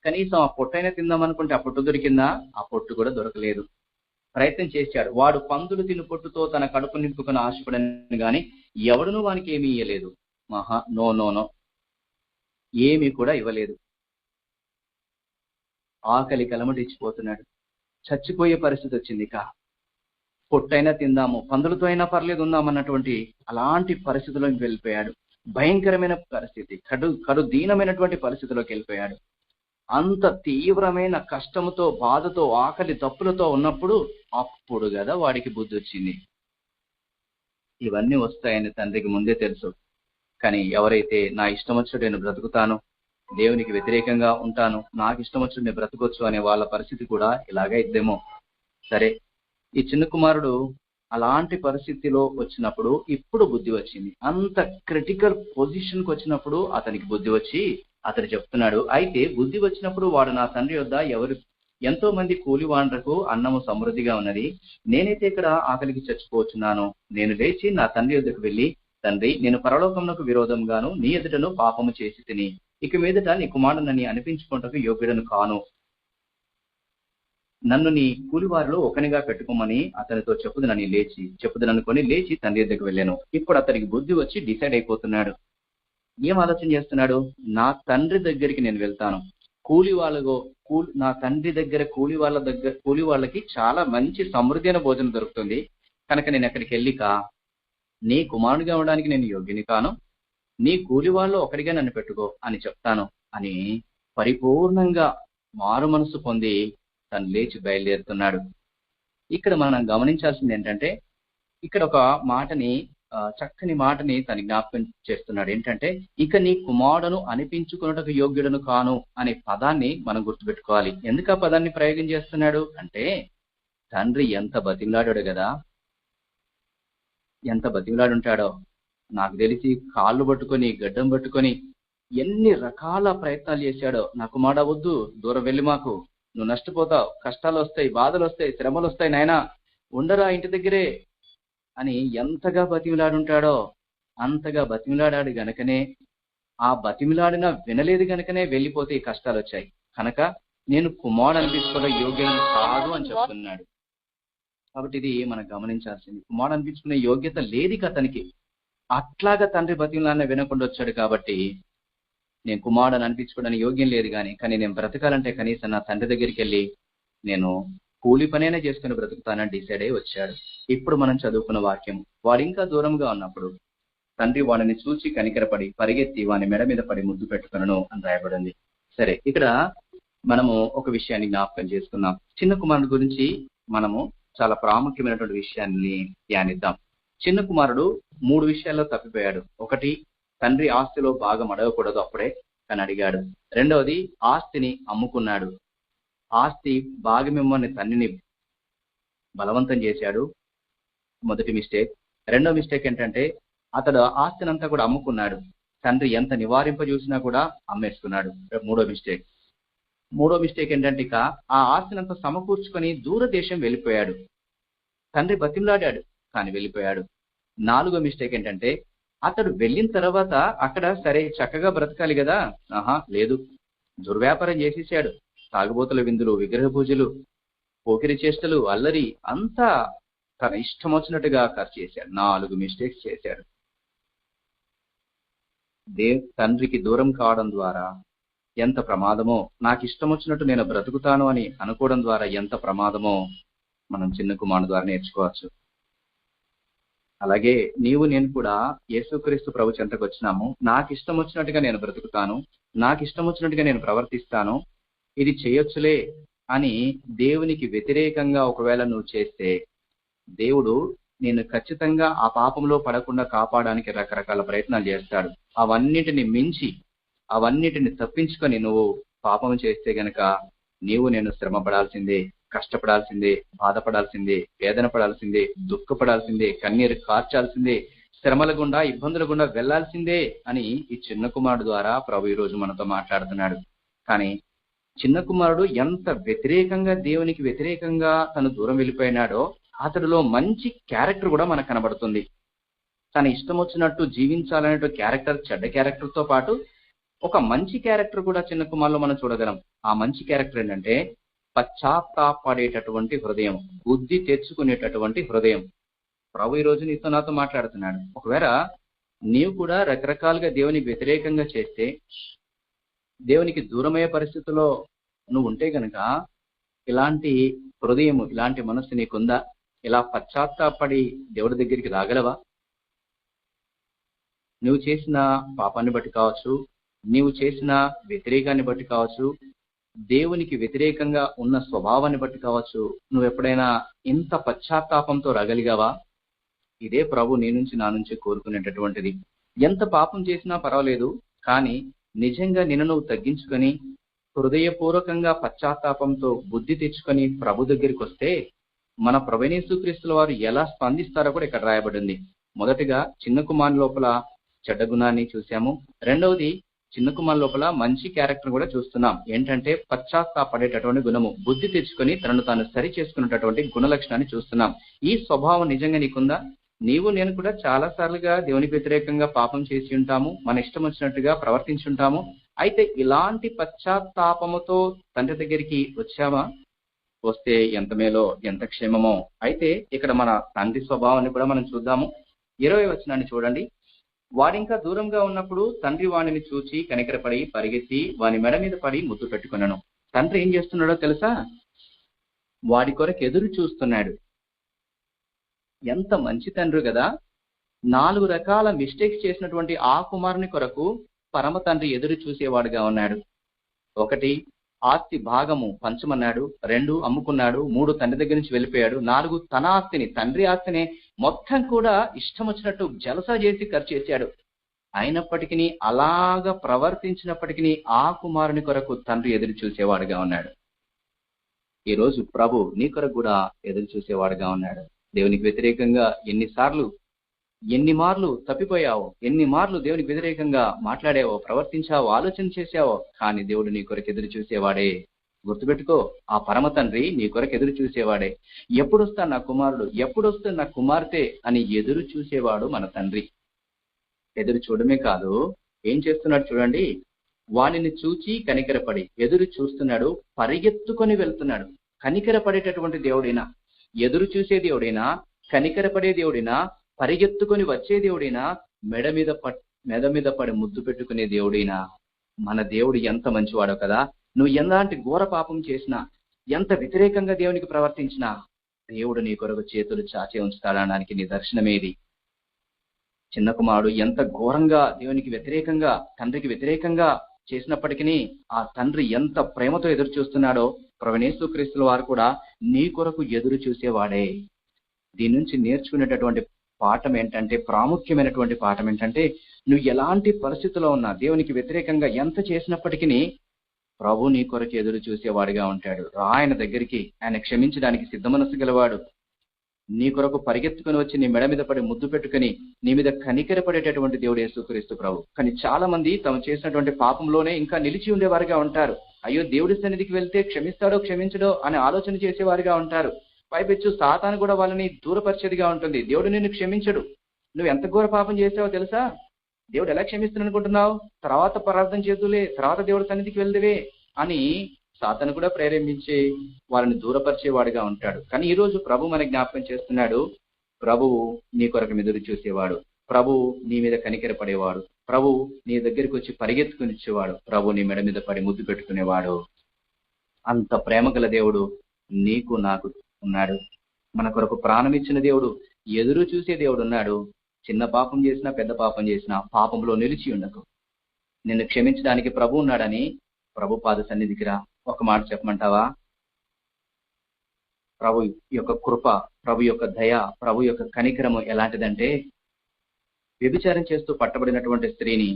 కనీసం ఆ పొట్టైనా తిందాం అనుకుంటే ఆ పొట్టు దొరికిందా? ఆ పొట్టు కూడా దొరకలేదు. ప్రయత్నం చేశాడు. వాడు పందులు తిను పొట్టుతో తన కడుపు నింపుకుని ఆశపడని గాని ఎవడునూ వానికి ఏమీ ఇయ్యలేదు. నో ఏమీ కూడా ఇవ్వలేదు. ఆకలి కలమటిచ్చిపోతున్నాడు. చచ్చిపోయే పరిస్థితి వచ్చింది. పొట్టైనా తిందాము, పందులతో అయినా పర్లేదు ఉందామన్నటువంటి అలాంటి పరిస్థితిలోకి వెళ్ళిపోయాడు. భయంకరమైన పరిస్థితి, కడు దీనమైనటువంటి పరిస్థితిలోకి వెళ్ళిపోయాడు. అంత తీవ్రమైన కష్టముతో, బాధతో, ఆకలి తప్పులతో ఉన్నప్పుడు అప్పుడు కదా వాడికి బుద్ధి వచ్చింది. ఇవన్నీ వస్తాయని తండ్రికి ముందే తెలుసు. కానీ ఎవరైతే నా ఇష్టం వచ్చినట్టు నేను బ్రతుకుతాను, దేవునికి వ్యతిరేకంగా ఉంటాను, నాకు ఇష్టం వచ్చినట్టు నేను బ్రతకొచ్చు అనే వాళ్ళ పరిస్థితి కూడా ఇలాగే ఇద్దేమో. సరే, ఈ చిన్న కుమారుడు అలాంటి పరిస్థితిలో వచ్చినప్పుడు ఇప్పుడు బుద్ధి వచ్చింది. అంత క్రిటికల్ పొజిషన్కి వచ్చినప్పుడు అతనికి బుద్ధి వచ్చి అతను చెప్తున్నాడు, అయితే బుద్ధి వచ్చినప్పుడు వాడు నా తండ్రి యొద్ద ఎంతో మంది కూలివాండ్రకు అన్నము సమృద్ధిగా ఉన్నది, నేనైతే ఇక్కడ ఆకలికి చచ్చిపోతున్నాను. నేను లేచి నా తండ్రి యొద్దకు వెళ్ళి, తండ్రి, నేను పరలోకమునకు విరోధంగాను నీ ఎదుటను పాపము చేసి తిని ఇక మీదట నీ కుమారుని అనిపించుకుంటకు యోగ్యుడను కాను, నన్ను నీ కూలివారిలో ఒకనిగా పెట్టుకోమని అతనితో చెప్పుదననుకొని లేచి తండ్రి దగ్గరికి వెళ్ళాను. ఇప్పుడు అతనికి బుద్ధి వచ్చి డిసైడ్ అయిపోతున్నాడు. ఏం ఆలోచన చేస్తున్నాడు? నా తండ్రి దగ్గరికి నేను వెళ్తాను, నా తండ్రి దగ్గర కూలి వాళ్ళకి చాలా మంచి సమృద్ధైన భోజనం దొరుకుతుంది కనుక నేను అక్కడికి వెళ్ళిక నీ కుమారుడిగా ఉండడానికి నేను యోగ్యుని కాను, నీ కూలి వాళ్ళు ఒకరిగా నన్ను పెట్టుకో అని చెప్తాను అని పరిపూర్ణంగా మారు మనసు పొంది తను లేచి బయలుదేరుతున్నాడు. ఇక్కడ మనం గమనించాల్సింది ఏంటంటే, ఇక్కడ ఒక మాటని, చక్కని మాటని తను జ్ఞాపకం చేస్తున్నాడు. ఏంటంటే, ఇక నీ కుమారుడును అనిపించుకున్నటకు యోగ్యుడను కాను అనే పదాన్ని మనం గుర్తుపెట్టుకోవాలి. ఎందుకు ఆ పదాన్ని ప్రయోగం చేస్తున్నాడు అంటే, తండ్రి ఎంత బతిమలాడాడు కదా, ఎంత బతిమలాడుంటాడో. నాకు తెలిసి కాళ్ళు పట్టుకొని, గడ్డం పట్టుకొని ఎన్ని రకాల ప్రయత్నాలు చేశాడో. నా కుమారుడు వద్దు, దూరం వెళ్ళి మాకు, నువ్వు నష్టపోతావు, కష్టాలు వస్తాయి, బాధలు వస్తాయి, శ్రమలు వస్తాయి, నాయనా ఉండరా ఇంటి దగ్గరే అని ఎంతగా బతిమిలాడుంటాడో. అంతగా బతిమిలాడాడు గనకనే, ఆ బతిమిలాడిన వినలేదు గనకనే వెళ్ళిపోతే ఈ కష్టాలు వచ్చాయి. కనుక నేను కుమారుడు అనిపించుకోవడం యోగ్యుడు కాదు అని చెప్తున్నాడు. కాబట్టి ఇది మనం గమనించాల్సింది. కుమారుడు అనిపించుకునే యోగ్యత లేదు అతనికి. అట్లాగా తండ్రి బతిమిలాడిన వినకుండా వచ్చాడు. కాబట్టి నేను కుమారుడు అనిపించుకోవడానికి యోగ్యం లేదు కానీ నేను బ్రతకాలంటే కనీసం నా తండ్రి దగ్గరికి వెళ్ళి నేను కూలి పనైనా చేసుకుని బ్రతుకుతానని డిసైడ్ అయ్యి వచ్చాడు. ఇప్పుడు మనం చదువుకున్న వాక్యం, వాడు ఇంకా దూరంగా ఉన్నప్పుడు తండ్రి వాడిని చూచి కనికరపడి పరిగెత్తి వాని మెడ మీద పడి ముద్దు పెట్టుకునను అని రాయబడింది. సరే, ఇక్కడ మనము ఒక విషయాన్ని జ్ఞాపకం చేసుకున్నాం. చిన్న కుమారుడు గురించి మనము చాలా ప్రాముఖ్యమైనటువంటి విషయాన్ని ధ్యానిద్దాం. చిన్న కుమారుడు 3 విషయాల్లో తప్పిపోయాడు. ఒకటి, తండ్రి ఆస్తిలో భాగం అడగకూడదు అప్పుడే కానీ అడిగాడు. రెండవది, ఆస్తిని అమ్ముకున్నాడు. ఆస్తి భాగమిమ్మని తండ్రిని బలవంతం చేశాడు, మొదటి మిస్టేక్. రెండో మిస్టేక్ ఏంటంటే, అతడు ఆస్తిని అంతా కూడా అమ్ముకున్నాడు. తండ్రి ఎంత నివారింపజూసినా కూడా అమ్మేసుకున్నాడు, మూడో మిస్టేక్. మూడో మిస్టేక్ ఏంటంటే, ఇక ఆ ఆస్తిని అంతా సమకూర్చుకొని దూరదేశం వెళ్ళిపోయాడు. తండ్రి బతిమలాడాడు కానీ వెళ్ళిపోయాడు. నాలుగో మిస్టేక్ ఏంటంటే, అతడు వెళ్ళిన తర్వాత అక్కడ సరే చక్కగా బ్రతకాలి కదా, లేదు, దుర్వ్యాపారం చేసేసాడు. తాగుబోతుల విందులు, విగ్రహ పూజలు, పోకిరి చేష్టలు, అల్లరి అంతా తన ఇష్టం వచ్చినట్టుగా ఖర్చు చేశాడు. 4 మిస్టేక్స్ చేశాడు. తండ్రికి దూరం కావడం ద్వారా ఎంత ప్రమాదమో, నాకు ఇష్టం వచ్చినట్టు నేను బ్రతుకుతాను అని అనుకోవడం ద్వారా ఎంత ప్రమాదమో మనం చిన్న కుమారుడు ద్వారా నేర్చుకోవచ్చు. అలాగే నీవు నేను కూడా యేసుక్రీస్తు ప్రభు చెంతకు వచ్చినాము. నాకు ఇష్టం వచ్చినట్టుగా నేను బ్రతుకుతాను, నాకు ఇష్టం వచ్చినట్టుగా నేను ప్రవర్తిస్తాను, ఇది చేయొచ్చులే అని దేవునికి వ్యతిరేకంగా ఒకవేళ నువ్వు చేస్తే దేవుడు నేను ఖచ్చితంగా ఆ పాపంలో పడకుండా కాపాడడానికి రకరకాల ప్రయత్నాలు చేస్తాడు. అవన్నిటిని మించి అవన్నిటిని తప్పించుకొని నువ్వు పాపం చేస్తే గనక నేను శ్రమ పడాల్సిందే, కష్టపడాల్సిందే, బాధపడాల్సిందే, వేదన పడాల్సిందే, దుఃఖపడాల్సిందే, కన్నీరు కార్చాల్సిందే, శ్రమల గుండా ఇబ్బందుల గుండా వెళ్లాల్సిందే అని ఈ చిన్న కుమారుడు ద్వారా ప్రభు ఈ రోజు మనతో మాట్లాడుతున్నాడు. కానీ చిన్న కుమారుడు ఎంత వ్యతిరేకంగా దేవునికి వ్యతిరేకంగా తను దూరం వెళ్ళిపోయినాడో అతడిలో మంచి క్యారెక్టర్ కూడా మనకు కనబడుతుంది. తన ఇష్టం వచ్చినట్టు జీవించాలనే క్యారెక్టర్, చెడ్డ క్యారెక్టర్ తో పాటు ఒక మంచి క్యారెక్టర్ కూడా చిన్న కుమారులో మనం చూడగలం. ఆ మంచి క్యారెక్టర్ ఏంటంటే పశ్చాత్తాపడేటటువంటి హృదయం, బుద్ధి తెచ్చుకునేటటువంటి హృదయం. ప్రభు ఈ రోజు నీతో నాతో మాట్లాడుతున్నాడు. ఒకవేళ నీవు కూడా రకరకాలుగా దేవునికి వ్యతిరేకంగా చేస్తే, దేవునికి దూరమయ్యే పరిస్థితిలో నువ్వు ఉంటే గనక ఇలాంటి హృదయం, ఇలాంటి మనస్సు నీకుందా? ఇలా పశ్చాత్తాపడి దేవుడి దగ్గరికి రాగలవా? నువ్వు చేసిన పాపాన్ని బట్టి కావచ్చు, నీవు చేసిన వ్యతిరేకాన్ని బట్టి కావచ్చు, దేవునికి వ్యతిరేకంగా ఉన్న స్వభావాన్ని బట్టి కావచ్చు, నువ్వు ఎప్పుడైనా ఇంత పశ్చాత్తాపంతో రాగలిగావా? ఇదే ప్రభు నీ నుంచి నా నుంచి కోరుకునేటటువంటిది. ఎంత పాపం చేసినా పర్వాలేదు, కానీ నిజంగా నిన్ను నువ్వు తగ్గించుకొని హృదయపూర్వకంగా పశ్చాత్తాపంతో బుద్ధి తెచ్చుకొని ప్రభు దగ్గరికి వస్తే మన ప్రభువైన యేసుక్రీస్తుల వారు ఎలా స్పందిస్తారో కూడా ఇక్కడ రాయబడింది. మొదటిగా చిన్న కుమారుని లోపల చెడ్డ గుణాన్ని చూసాము. రెండవది చిన్న కుమారుని లోపల మంచి క్యారెక్టర్ కూడా చూస్తున్నాం. ఏంటంటే పశ్చాత్తాపడేటటువంటి గుణము, బుద్ధి తెచ్చుకొని తనను తాను సరి చేసుకున్నటువంటి గుణ లక్షణాన్ని చూస్తున్నాం. ఈ స్వభావం నిజంగా నీకుందా? నీవు నేను కూడా చాలా సార్లుగా దేవునికి వ్యతిరేకంగా పాపం చేసి ఉంటాము, మన ఇష్టం వచ్చినట్టుగా ప్రవర్తించి ఉంటాము. అయితే ఇలాంటి పశ్చాత్తాపముతో తండ్రి దగ్గరికి వచ్చావా? వస్తే ఎంత మేలో, ఎంత క్షేమమో. అయితే ఇక్కడ మన తండ్రి స్వభావాన్ని కూడా మనం చూద్దాము. 20వ వచనాన్ని చూడండి. వాడింకా దూరంగా ఉన్నప్పుడు తండ్రి వాణిని చూచి కనికరపడి పరిగెత్తి వాని మెడ మీద పడి ముద్దు పెట్టుకున్నాను. తండ్రి ఏం చేస్తున్నాడో తెలుసా? వాడి కొరకు ఎదురు చూస్తున్నాడు. ఎంత మంచి తండ్రి కదా! 4 రకాల మిస్టేక్స్ చేసినటువంటి ఆ కుమారుని కొరకు పరమ తండ్రి ఎదురు చూసేవాడుగా ఉన్నాడు. 1, ఆస్తి భాగము పంచమన్నాడు. 2, అమ్ముకున్నాడు. 3, తండ్రి దగ్గర నుంచి వెళ్ళిపోయాడు. 4, తన ఆస్తిని, తండ్రి ఆస్తిని మొత్తం కూడా ఇష్టం వచ్చినట్టు జలసా చేసి ఖర్చు చేశాడు. అయినప్పటికీ అలాగా ప్రవర్తించినప్పటికీ ఆ కుమారుని కొరకు తండ్రి ఎదురు చూసేవాడుగా ఉన్నాడు. ఈ రోజు ప్రభు నీ కొరకు కూడా ఎదురు చూసేవాడుగా ఉన్నాడు. దేవునికి వ్యతిరేకంగా ఎన్ని మార్లు తప్పిపోయావో, ఎన్ని మార్లు దేవునికి వ్యతిరేకంగా మాట్లాడావో, ప్రవర్తించావో, ఆలోచన చేశావో, కానీ దేవుడు నీ కొరకు ఎదురు చూసేవాడే. గుర్తుపెట్టుకో, ఆ పరమ తండ్రి నీ కొరకు ఎదురు చూసేవాడే. ఎప్పుడొస్తా నా కుమారుడు, ఎప్పుడొస్తా నా కుమార్తె అని ఎదురు చూసేవాడు మన తండ్రి. ఎదురు చూడమే కాదు, ఏం చేస్తున్నాడు చూడండి. వానిని చూచి కనికరపడి ఎదురు చూస్తున్నాడు, పరిగెత్తుకొని వెళ్తున్నాడు. కనికరపడేటటువంటి దేవుడైనా, ఎదురు చూసే దేవుడైనా, కనికరపడే దేవుడైనా, పరిగెత్తుకొని వచ్చే దేవుడైనా, మెడ మీద పడి ముద్దు పెట్టుకునే దేవుడైనా, మన దేవుడు ఎంత మంచివాడో కదా! నువ్వు ఎలాంటి ఘోర పాపం చేసినా, ఎంత వ్యతిరేకంగా దేవునికి ప్రవర్తించినా దేవుడు నీ కొరకు చేతులు చాచే ఉంచుతాడనడానికి నిదర్శనమేది. చిన్న కుమారుడు ఎంత ఘోరంగా దేవునికి వ్యతిరేకంగా, తండ్రికి వ్యతిరేకంగా చేసినప్పటికీ ఆ తండ్రి ఎంత ప్రేమతో ఎదురు చూస్తున్నాడో ప్రభువైన యేసుక్రీస్తుల వారు కూడా నీ కొరకు ఎదురు చూసేవాడే. దీని నుంచి నేర్చుకునేటటువంటి పాఠం ఏంటంటే, ప్రాముఖ్యమైనటువంటి పాఠం ఏంటంటే, నువ్వు ఎలాంటి పరిస్థితిలో ఉన్నా, దేవునికి వ్యతిరేకంగా ఎంత చేసినప్పటికీ ప్రభు నీ కొరకు ఎదురు చూసేవాడిగా ఉంటాడు. ఆయన దగ్గరికి, ఆయన క్షమించడానికి సిద్ధ మనస్సు గలవాడు. నీ కొరకు పరిగెత్తుకుని వచ్చి నీ మెడ మీద పడి ముద్దు పెట్టుకుని నీ మీద కనికరపడేటటువంటి దేవుడు యేసుక్రీస్తు ప్రభు. కానీ చాలా మంది తాము చేసినటువంటి పాపంలోనే ఇంకా నిలిచి ఉండేవారుగా ఉంటారు. అయ్యో, దేవుడి సన్నిధికి వెళ్తే క్షమిస్తాడో క్షమించడో అని ఆలోచన చేసేవారుగా ఉంటారు. పైపెచ్చు సాతాను కూడా వాళ్ళని దూరపరిచేదిగా ఉంటుంది. దేవుడు నిన్ను క్షమించడు. నువ్వు ఎంత ఘోర పాపం చేసావో తెలుసా? దేవుడు ఎలా క్షమిస్తున్నాడు అనుకుంటున్నావు? తర్వాత ప్రార్థన చేతులే, తర్వాత దేవుడి సన్నిధికి వెళ్దేవే అని సాతాను కూడా ప్రేరేపించి వాళ్ళని దూరపరిచేవాడుగా ఉంటాడు. కానీ ఈ రోజు ప్రభు మన జ్ఞాపకం చేస్తున్నాడు. ప్రభువు నీ కొరకు ఎదురు చూసేవాడు. ప్రభువు నీ మీద కనికరపడేవాడు. ప్రభువు నీ దగ్గరికి వచ్చి పరిగెత్తుకుని ఇచ్చేవాడు. ప్రభు నీ మెడ మీద పడి ముద్దు పెట్టుకునేవాడు. అంత ప్రేమ గల దేవుడు నీకు నాకు ఉన్నాడు. మన కొరకు ప్రాణం ఇచ్చిన దేవుడు, ఎదురు చూసే దేవుడు ఉన్నాడు. చిన్న పాపం చేసినా, పెద్ద పాపం చేసినా పాపంలో నిలిచి ఉండకు. నిన్ను క్షమించడానికి ప్రభు ఉన్నాడని ప్రభు పాద సన్నిధికి రా. ఒక మాట చెప్పమంటావా? ప్రభు యొక్క కృప, ప్రభు యొక్క దయ, ప్రభు యొక్క కనికరము ఎలాంటిదంటే, వ్యభిచారం చేస్తూ పట్టబడినటువంటి స్త్రీని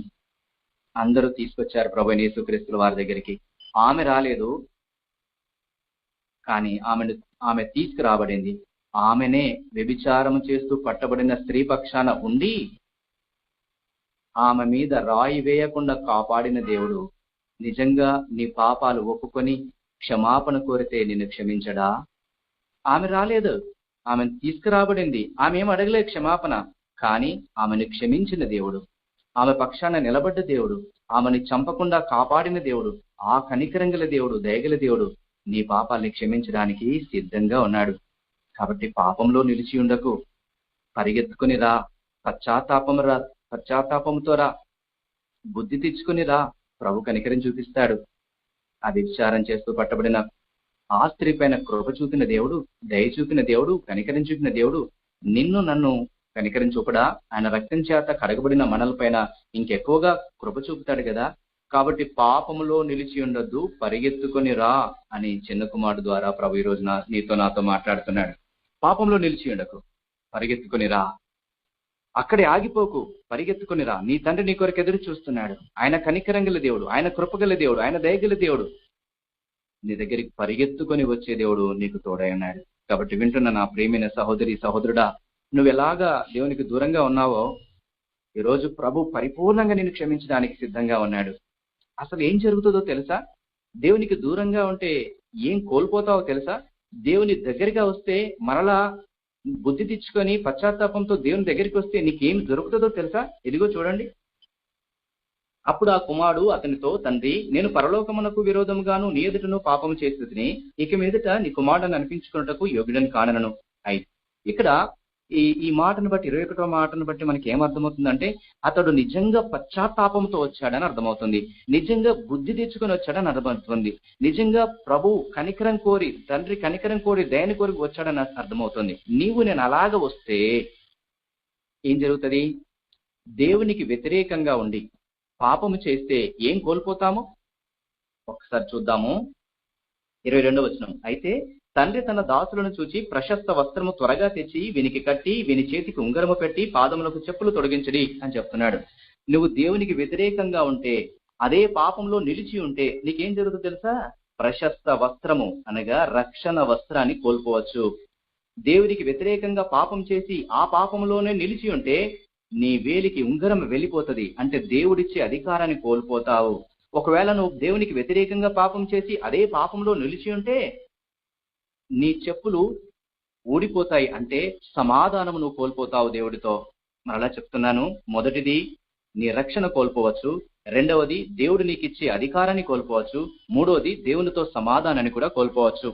అందరూ తీసుకొచ్చారు ప్రభు యేసుక్రీస్తుల వారి దగ్గరికి. ఆమె రాలేదు, కానీ ఆమె తీసుకురాబడింది. ఆమెనే వ్యభిచారం చేస్తూ పట్టబడిన స్త్రీ పక్షాన ఉండి ఆమె మీద రాయి వేయకుండా కాపాడిన దేవుడు నిజంగా నీ పాపాలు ఒప్పుకొని క్షమాపణ కోరితే నిన్ను క్షమించడా? ఆమె రాలేదు, ఆమెను తీసుకురాబడింది. ఆమె ఏం అడగలేదు క్షమాపణ, కానీ ఆమెను క్షమించిన దేవుడు, ఆమె పక్షాన నిలబడ్డ దేవుడు, ఆమెను చంపకుండా కాపాడిన దేవుడు, ఆ కనికరంగల దేవుడు, దయగల దేవుడు నీ పాపాల్ని క్షమించడానికి సిద్ధంగా ఉన్నాడు. కాబట్టి పాపంలో నిలిచి ఉండకు, పరిగెత్తుకుని రా, పశ్చాత్తాపంతో రా, బుద్ధి తెచ్చుకుని రా, ప్రభు కనికరం చూపిస్తాడు. అది విచారం చేస్తూ పట్టబడిన ఆ స్త్రీ పైన కృప చూపిన దేవుడు, దయ చూపిన దేవుడు, కనికరం చూపిన దేవుడు నిన్ను నన్ను కనికరం చూపడా? ఆయన రక్తం చేత కడగబడిన మనలపైన ఇంకెక్కువగా కృప చూపుతాడు కదా. కాబట్టి పాపములో నిలిచి ఉండొద్దు, పరిగెత్తుకొని రా అని చిన్న కుమారుడు ద్వారా ప్రభు ఈ రోజున నీతో నాతో మాట్లాడుతున్నాడు. పాపంలో నిలిచి ఉండకు, పరిగెత్తుకొని రా, అక్కడే ఆగిపోకు, పరిగెత్తుకొని రా. నీ తండ్రి నీ కొరకు ఎదురు చూస్తున్నాడు. ఆయన కనికరంగల దేవుడు, ఆయన కృపగల దేవుడు, ఆయన దయగల దేవుడు. నీ దగ్గరికి పరిగెత్తుకొని వచ్చే దేవుడు నీకు తోడై ఉన్నాడు. కాబట్టి వింటున్న నా ప్రియమైన సహోదరి సహోదరుడా, నువ్వు ఎలాగా దేవునికి దూరంగా ఉన్నావో ఈరోజు ప్రభు పరిపూర్ణంగా నిన్ను క్షమించడానికి సిద్ధంగా ఉన్నాడు. అసలు ఏం జరుగుతుందో తెలుసా? దేవునికి దూరంగా ఉంటే ఏం కోల్పోతావో తెలుసా? దేవుని దగ్గరగా వస్తే మరలా బుద్ధి తెచ్చుకొని పశ్చాత్తాపంతో దేవుని దగ్గరికి వస్తే నీకేం దొరుకుతుందో తెలుసా? ఇదిగో చూడండి. అప్పుడు ఆ కుమారుడు అతనితో, తండ్రి, నేను పరలోకమునకు విరోధముగాను నీ ఎదుటను పాపము చేసేదిని, ఇక మీదట నీ కుమారుడని అనిపించుకున్నటకు యోగ్యుడని కానను. అయితే ఇక్కడ ఈ మాటను బట్టి, 21వ మాటను బట్టి మనకి ఏమర్థమవుతుందంటే, అతడు నిజంగా పశ్చాత్తాపంతో వచ్చాడని అర్థమవుతుంది, నిజంగా బుద్ధి తెచ్చుకొని వచ్చాడని అర్థమవుతుంది, నిజంగా ప్రభు కనికరం కోరి, తండ్రి కనికరం కోరి, దయని కోరి వచ్చాడని అర్థమవుతుంది. నీవు నేను అలాగ వస్తే ఏం జరుగుతుంది? దేవునికి వ్యతిరేకంగా ఉండి పాపము చేస్తే ఏం కోల్పోతాము? ఒకసారి చూద్దాము. 22వ వచనం. అయితే తండ్రి తన దాసులను చూచి, ప్రశస్త వస్త్రము త్వరగా తెచ్చి వీనికి కట్టి, వీని చేతికి ఉంగరము పెట్టి, పాదములకు చెప్పులు తొడిగించడి అని చెప్తున్నాడు. నువ్వు దేవునికి వ్యతిరేకంగా ఉంటే, అదే పాపంలో నిలిచి ఉంటే నీకేం జరుగుతుందో తెలుసా? ప్రశస్త వస్త్రము అనగా రక్షణ వస్త్రాన్ని కోల్పోవచ్చు. దేవునికి వ్యతిరేకంగా పాపం చేసి ఆ పాపంలోనే నిలిచి ఉంటే నీ వేలికి ఉంగరం వెళ్ళిపోతుంది, అంటే దేవుడిచ్చే అధికారాన్ని కోల్పోతావు. ఒకవేళ నువ్వు దేవునికి వ్యతిరేకంగా పాపం చేసి అదే పాపంలో నిలిచి ఉంటే నీ చెప్పులు ఊడిపోతాయి, అంటే సమాధానము నువ్వు కోల్పోతావు దేవుడితో. మరలా చెప్తున్నాను, మొదటిది నీ రక్షణ కోల్పోవచ్చు, రెండవది దేవుడు నీకు ఇచ్చే అధికారాన్ని కోల్పోవచ్చు, మూడవది దేవునితో సమాధానాన్ని కూడా కోల్పోవచ్చు.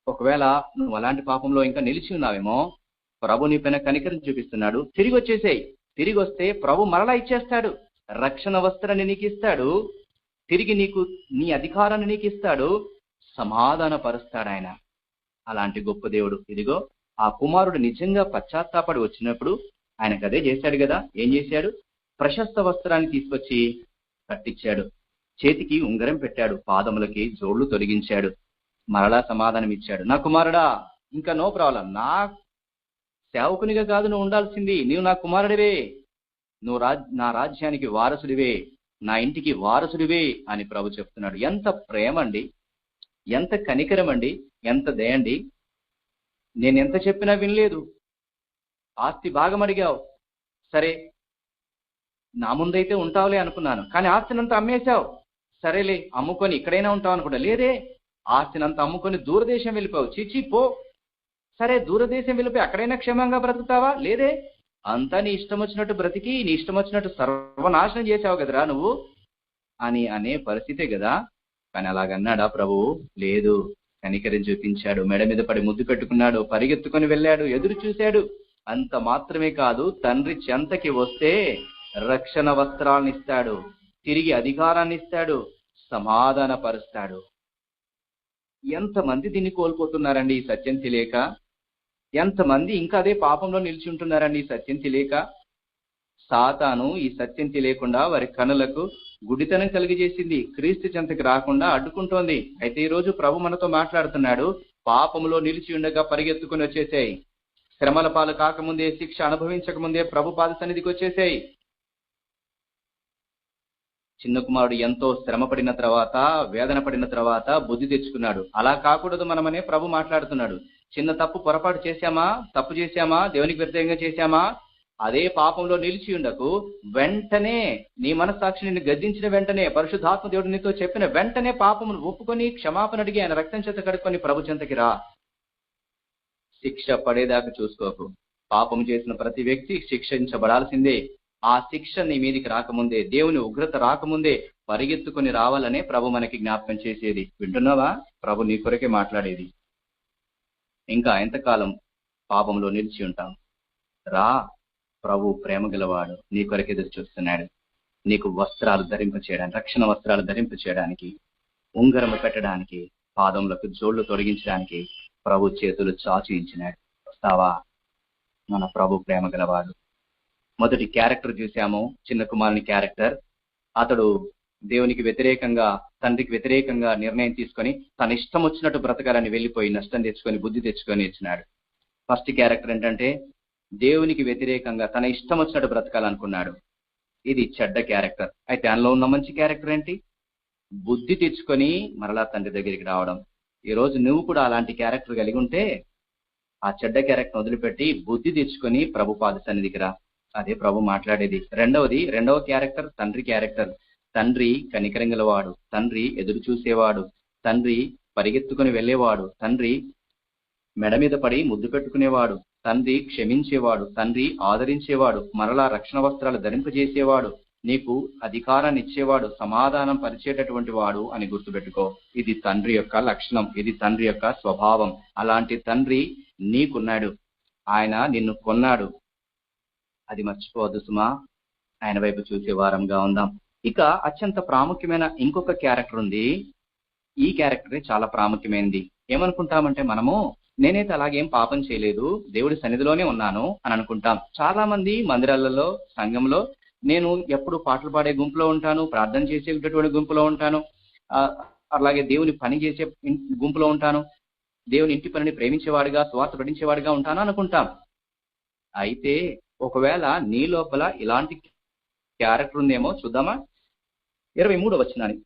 ఒకవేళ నువ్వు అలాంటి పాపంలో ఇంకా నిలిచి ఉన్నావేమో, ప్రభు నీ పైన కనికరం చూపిస్తున్నాడు. తిరిగి వచ్చేసేయి. తిరిగి వస్తే ప్రభు మరలా ఇచ్చేస్తాడు, రక్షణ వస్త్రాన్ని నీకు ఇస్తాడు, తిరిగి నీ అధికారాన్ని నీకు ఇస్తాడు, సమాధాన పరుస్తాడు ఆయన. అలాంటి గొప్ప దేవుడు. ఇదిగో ఆ కుమారుడు నిజంగా పశ్చాత్తాపడి వచ్చినప్పుడు ఆయనకు అదే చేశాడు కదా. ఏం చేశాడు? ప్రశస్త వస్త్రాన్ని తీసుకొచ్చి కట్టించాడు, చేతికి ఉంగరం పెట్టాడు, పాదములకి జోళ్లు తొలగించాడు, మరలా సమాధానం ఇచ్చాడు. నా కుమారుడా, ఇంకా నో ప్రాబ్లం, నా సేవకునిగా కాదు నువ్వు ఉండాల్సింది, నీవు నా కుమారుడివే, నువ్వు నా రాజ్యానికి వారసుడివే, నా ఇంటికి వారసుడివే అని ప్రభు చెప్తున్నాడు. ఎంత ప్రేమ అండి, ఎంత కనికరం అండి, ఎంత దయండి. నేను ఎంత చెప్పినా వినలేదు, ఆస్తి భాగం అడిగావు, సరే నా ముందైతే ఉంటావులే అనుకున్నాను, కానీ ఆస్తినంతా అమ్మేశావు, సరేలే అమ్ముకొని ఇక్కడైనా ఉంటావు అనుకుంటా, లేదే ఆస్తినంతా అమ్ముకొని దూరదేశం వెళ్ళిపోవు, చీచి పో. సరే దూరదేశం వెళ్ళిపోయి అక్కడైనా క్షేమంగా బ్రతుకుతావా? లేదే, అంతా నీ ఇష్టం వచ్చినట్టు బ్రతికి నీ ఇష్టం వచ్చినట్టు సర్వనాశనం చేసావు కదరా నువ్వు అని అనే పరిస్థితే కదా. కానీ అలాగన్నాడా ప్రభువు? లేదు, కనికరం చూపించాడు, మెడ మీద పడి ముద్దు పెట్టుకున్నాడు, పరిగెత్తుకొని వెళ్ళాడు, ఎదురు చూశాడు. అంత మాత్రమే కాదు, తండ్రి చెంతకి వస్తే రక్షణ వస్త్రాలను ఇస్తాడు, తిరిగి అధికారాన్ని ఇస్తాడు, సమాధాన పరుస్తాడు. ఎంతమంది దీన్ని కోల్పోతున్నారండి ఈ సత్యం తెలియక? ఎంతమంది ఇంకా అదే పాపంలో నిలిచి ఉంటున్నారండి ఈ సత్యం తెలియక? సాతాను ఈ సత్యం తెలియకుండా వారి కనులకు గుడితనం కలిగజేసింది, క్రీస్తు చెంతకి రాకుండా అడ్డుకుంటోంది. అయితే ఈ రోజు ప్రభు మనతో మాట్లాడుతున్నాడు, పాపములో నిలిచి ఉండగా పరిగెత్తుకుని వచ్చేసాయి. శ్రమల పాలు కాకముందే, శిక్ష అనుభవించకముందే ప్రభు పాద సన్నిధికి వచ్చేసాయి. చిన్న కుమారుడు ఎంతో శ్రమ పడిన తర్వాత, వేదన పడిన తర్వాత బుద్ధి తెచ్చుకున్నాడు. అలా కాకూడదు మనమనే ప్రభు మాట్లాడుతున్నాడు. చిన్న పొరపాటు చేశామా, తప్పు చేశామా, దేవునికి వ్యతిరేకంగా చేశామా, అదే పాపంలో నిలిచి ఉండకు. వెంటనే నీ మనస్సాక్షి నిన్ను గద్దించిన వెంటనే, పరిశుద్ధాత్మ దేవుడు నీతో చెప్పిన వెంటనే పాపమును ఒప్పుకొని క్షమాపణ అడిగి ఆయన రక్తం చేత కడుక్కొని ప్రభు చెంతకి రా. శిక్ష పడేదాకా చూసుకోకు. పాపం చేసిన ప్రతి వ్యక్తి శిక్షించబడాల్సిందే. ఆ శిక్ష నీ మీదికి రాకముందే, దేవుని ఉగ్రత రాకముందే పరిగెత్తుకుని రావాలనే ప్రభు మనకి జ్ఞాపకం చేసేది. వింటున్నావా? ప్రభు నీ కొరకే మాట్లాడేది. ఇంకా ఎంతకాలం పాపంలో నిలిచి ఉంటాం? రా, ప్రభు ప్రేమ గలవాడు, నీ కొరకు ఎదురు చూస్తున్నాడు. నీకు వస్త్రాలు ధరింప చేయడానికి, రక్షణ వస్త్రాలు ధరింప చేయడానికి, ఉంగరము పెట్టడానికి, పాదములకు జోళ్లు తొలగించడానికి ప్రభు చేతులు చాచించినాడు. వస్తావా? మన ప్రభు ప్రేమ గలవాడు. మొదటి క్యారెక్టర్ చూసాము, చిన్న కుమారుని క్యారెక్టర్. అతడు దేవునికి వ్యతిరేకంగా, తండ్రికి వ్యతిరేకంగా నిర్ణయం తీసుకొని తన ఇష్టం వచ్చినట్టు బ్రతకాలని వెళ్ళిపోయి నష్టం తెచ్చుకొని, బుద్ధి తెచ్చుకొని ఇచ్చినాడు. ఫస్ట్ క్యారెక్టర్ ఏంటంటే దేవునికి వ్యతిరేకంగా తన ఇష్టం వచ్చినట్టు బ్రతకాలనుకున్నాడు. ఇది చెడ్డ క్యారెక్టర్. అయితే అందులో ఉన్న మంచి క్యారెక్టర్ ఏంటి? బుద్ధి తెచ్చుకొని మరలా తండ్రి దగ్గరికి రావడం. ఈ రోజు నువ్వు కూడా అలాంటి క్యారెక్టర్ కలిగి ఉంటే ఆ చెడ్డ క్యారెక్టర్ వదిలిపెట్టి బుద్ధి తెచ్చుకొని ప్రభు పాద సన్నిధికి రా. అదే ప్రభు మాట్లాడేది. రెండవ క్యారెక్టర్ తండ్రి క్యారెక్టర్. తండ్రి కనికరం గలవాడు, తండ్రి ఎదురు చూసేవాడు, తండ్రి పరిగెత్తుకుని వెళ్ళేవాడు, తండ్రి మెడ మీద పడి ముద్దు పెట్టుకునేవాడు, తండ్రి క్షమించేవాడు, తండ్రి ఆదరించేవాడు, మరలా రక్షణ వస్త్రాలు ధరింపజేసేవాడు, నీకు అధికారాన్ని ఇచ్చేవాడు, సమాధానం పరిచేటటువంటి వాడు అని గుర్తుపెట్టుకో. ఇది తండ్రి యొక్క లక్షణం, ఇది తండ్రి యొక్క స్వభావం. అలాంటి తండ్రి నీకున్నాడు. ఆయన నిన్ను కొన్నాడు. అది మర్చిపోవద్దు సుమా. ఆయన వైపు చూసే వారంగా ఉందాం. ఇక అత్యంత ప్రాముఖ్యమైన ఇంకొక క్యారెక్టర్ ఉంది. ఈ క్యారెక్టరే చాలా ప్రాముఖ్యమైనది. ఏమనుకుంటామంటే మనము, నేనైతే అలాగేం పాపం చేయలేదు, దేవుడి సన్నిధిలోనే ఉన్నాను అని అనుకుంటాం. చాలా మంది మందిరాలలో, సంఘంలో నేను ఎప్పుడు పాటలు పాడే గుంపులో ఉంటాను, ప్రార్థన చేసేటటువంటి గుంపులో ఉంటాను, అలాగే దేవుని పని చేసే గుంపులో ఉంటాను, దేవుని ఇంటి పనిని ప్రేమించేవాడిగా, స్వార్థ పఠించేవాడిగా ఉంటాను అనుకుంటాం. అయితే ఒకవేళ నీ లోపల ఇలాంటి క్యారెక్టర్ ఉందేమో చూద్దామా? 23వ వచనాన్ని,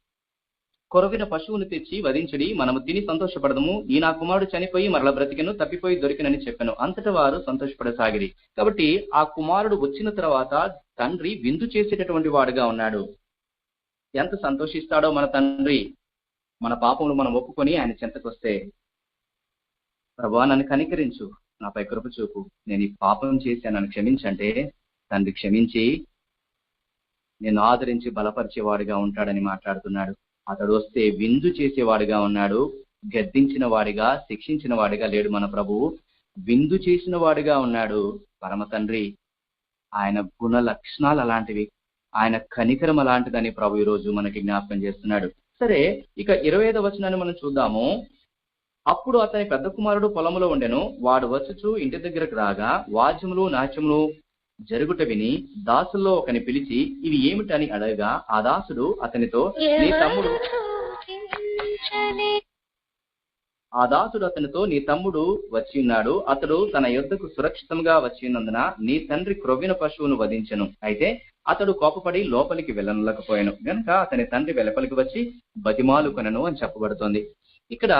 కొరవిన పశువును తెచ్చి వధించడి, మనము తిని సంతోషపడదము. ఈ నా కుమారుడు చనిపోయి మరల బ్రతికెను, తప్పిపోయి దొరికినని చెప్పాను. అంతటా వారు సంతోషపడసాగిరి. కాబట్టి ఆ కుమారుడు వచ్చిన తర్వాత తండ్రి విందు చేసేటటువంటి వాడుగా ఉన్నాడు. ఎంత సంతోషిస్తాడో మన తండ్రి, మన పాపములు మనం ఒప్పుకొని ఆయన చెంతకొస్తే, ప్రభువా నన్ను కనికరించు, నాపై కృప చూపు, నేను ఈ పాపం చేశాను, నన్ను క్షమించంటే తండ్రి క్షమించి నేను ఆదరించి బలపరిచేవాడిగా ఉంటాడని మాట్లాడుతున్నాడు. అతడు వస్తే విందు చేసేవాడిగా ఉన్నాడు. గద్దించిన వాడిగా, శిక్షించిన వాడిగా లేడు మన ప్రభువు. విందు చేసిన వాడిగా ఉన్నాడు పరమ తండ్రి. ఆయన గుణ లక్షణాలు అలాంటివి, ఆయన కనికరం అలాంటిదని ప్రభు ఈ రోజు మనకి జ్ఞాపకం చేస్తున్నాడు. సరే, ఇక 25వ వచనాన్ని మనం చూద్దాము. అప్పుడు అతని పెద్ద కుమారుడు పొలములో ఉండెను. వాడు వచ్చుచు ఇంటి దగ్గరకు రాగా వాద్యములు నాట్యములు జరుగుట విని దాసుల్లో ఒకని పిలిచి ఇవి ఏమిటని అడగగా, ఆ దాసుడు అతనితో నీ తమ్ముడు వచ్చి ఉన్నాడు, అతడు తన యొద్దకు సురక్షితంగా వచ్చినందున నీ తండ్రి క్రొవ్విన పశువును వధించెను. అయితే అతడు కోపపడి లోపలికి వెళ్ళనలేకపోయాను గనుక అతని తండ్రి వెలుపలికి వచ్చి బతిమాలుకొనెను అని చెప్పబడుతోంది. ఇక్కడ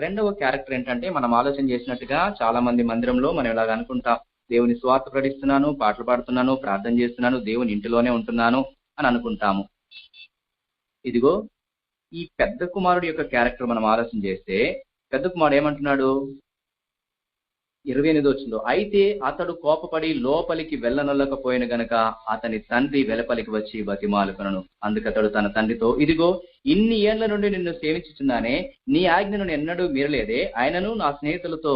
రెండవ క్యారెక్టర్ ఏంటంటే, మనం ఆలోచన చేసినట్టుగా చాలా మంది మందిరంలో మనం ఇలాగ అనుకుంటాం, దేవుని స్వార్థ ప్రకటిస్తున్నాను, పాటలు పాడుతున్నాను, ప్రార్థన చేస్తున్నాను, దేవుని ఇంటిలోనే ఉంటున్నాను అని అనుకుంటాము. ఇదిగో ఈ పెద్ద కుమారుడు యొక్క క్యారెక్టర్ మనం ఆలోచన చేస్తే, పెద్ద కుమారుడు ఏమంటున్నాడు? 28వ వచనంలో, అయితే అతడు కోపపడి లోపలికి వెళ్ళనొల్లకపోయిన గనక అతని తండ్రి వెలుపలికి వచ్చి బతిమాలుకొనెను. అందుకతడు తన తండ్రితో, ఇదిగో ఇన్ని ఏళ్ల నుండి నిన్ను సేవించుచున్నానే, నీ ఆజ్ఞను ఎన్నడూ మీరలేదే, ఆయనను నా స్నేహితులతో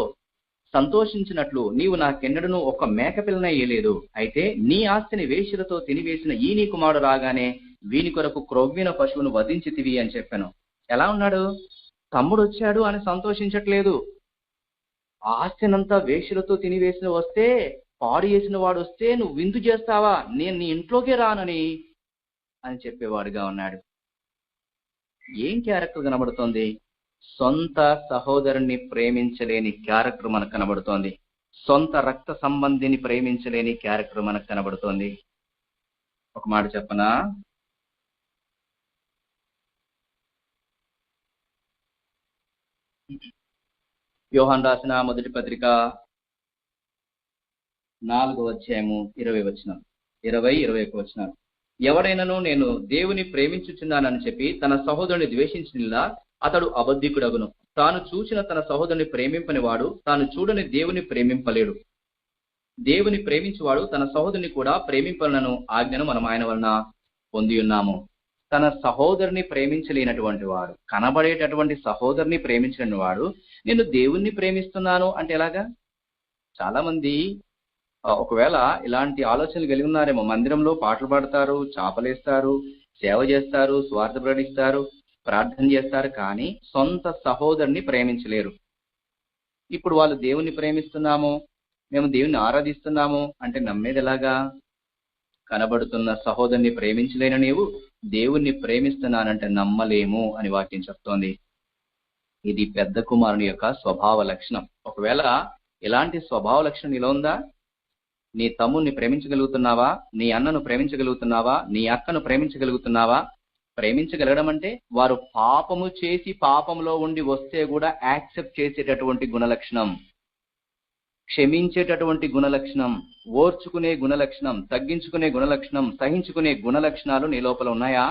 సంతోషించినట్లు నీవు నాకెన్నడను ఒక మేకపిల్లనే ఇయ్యలేదు. అయితే నీ ఆస్తిని వేశ్యలతో తినివేసిన ఈ నీ కుమారుడు రాగానే వీని కొరకు క్రొవ్విన పశువును వధించితివి అని చెప్పాను. ఎలా ఉన్నాడు? తమ్ముడు వచ్చాడు అని సంతోషించట్లేదు. ఆస్తినంతా వేశ్యలతో తినివేసిన వస్తే, పాడు చేసిన వాడు వస్తే నువ్వు విందు చేస్తావా, నేను నీ ఇంట్లోకే రానని అని చెప్పేవాడుగా ఉన్నాడు. ఏం క్యారెక్టర్ కనబడుతోంది? సొంత సహోదరుని ప్రేమించలేని క్యారెక్టర్ మనకు కనబడుతోంది. సొంత రక్త సంబంధిని ప్రేమించలేని క్యారెక్టర్ మనకు కనబడుతోంది. ఒక మాట చెప్పనా, యోహాను రాసిన మొదటి పత్రిక 4వ అధ్యాయము 20 వచనం, 20-21 వచనాలు. ఎవడైనాను నేను దేవుని ప్రేమించుచున్నానని చెప్పి తన సహోదరుని ద్వేషించినలా అతడు అబద్ధికుడగును. తాను చూసిన తన సహోదరుని ప్రేమింపని వాడు తాను చూడని దేవుని ప్రేమింపలేడు. దేవుని ప్రేమించువాడు తన సహోదరుని కూడా ప్రేమింపలను ఆజ్ఞను మనం ఆయన వలన పొంది ఉన్నాము. తన సహోదరుని ప్రేమించలేనటువంటి వాడు, కనబడేటటువంటి సహోదరుని ప్రేమించలేని వాడు నేను దేవుణ్ణి ప్రేమిస్తున్నాను అంటే ఎలాగా? చాలా మంది ఒకవేళ ఇలాంటి ఆలోచనలు కలిగి ఉన్నారేమో. మందిరంలో పాటలు పాడతారు, చాపలేస్తారు, సేవ చేస్తారు, స్వార్థ ప్రకటిస్తారు, ప్రార్థన చేస్తారు, కానీ సొంత సహోదరుని ప్రేమించలేరు. ఇప్పుడు వాళ్ళు దేవుణ్ణి ప్రేమిస్తున్నాము, మేము దేవుణ్ణి ఆరాధిస్తున్నాము అంటే నమ్మేది ఎలాగా? కనబడుతున్న సహోదరుని ప్రేమించలేని నీవు దేవుణ్ణి ప్రేమిస్తున్నానంటే నమ్మలేము అని వాక్యం చెప్తోంది. ఇది పెద్ద కుమారుని యొక్క స్వభావ లక్షణం. ఒకవేళ ఇలాంటి స్వభావ లక్షణం నీలో ఉందా? నీ తమ్ముడిని ప్రేమించగలుగుతున్నావా? నీ అన్నను ప్రేమించగలుగుతున్నావా? నీ అక్కను ప్రేమించగలుగుతున్నావా? ప్రేమించగలగడం అంటే వారు పాపము చేసి పాపంలో ఉండి వస్తే కూడా యాక్సెప్ట్ చేసేటటువంటి గుణలక్షణం, క్షమించేటటువంటి గుణలక్షణం, ఓర్చుకునే గుణలక్షణం, తగ్గించుకునే గుణలక్షణం, సహించుకునే గుణలక్షణాలు నీ లోపల ఉన్నాయా?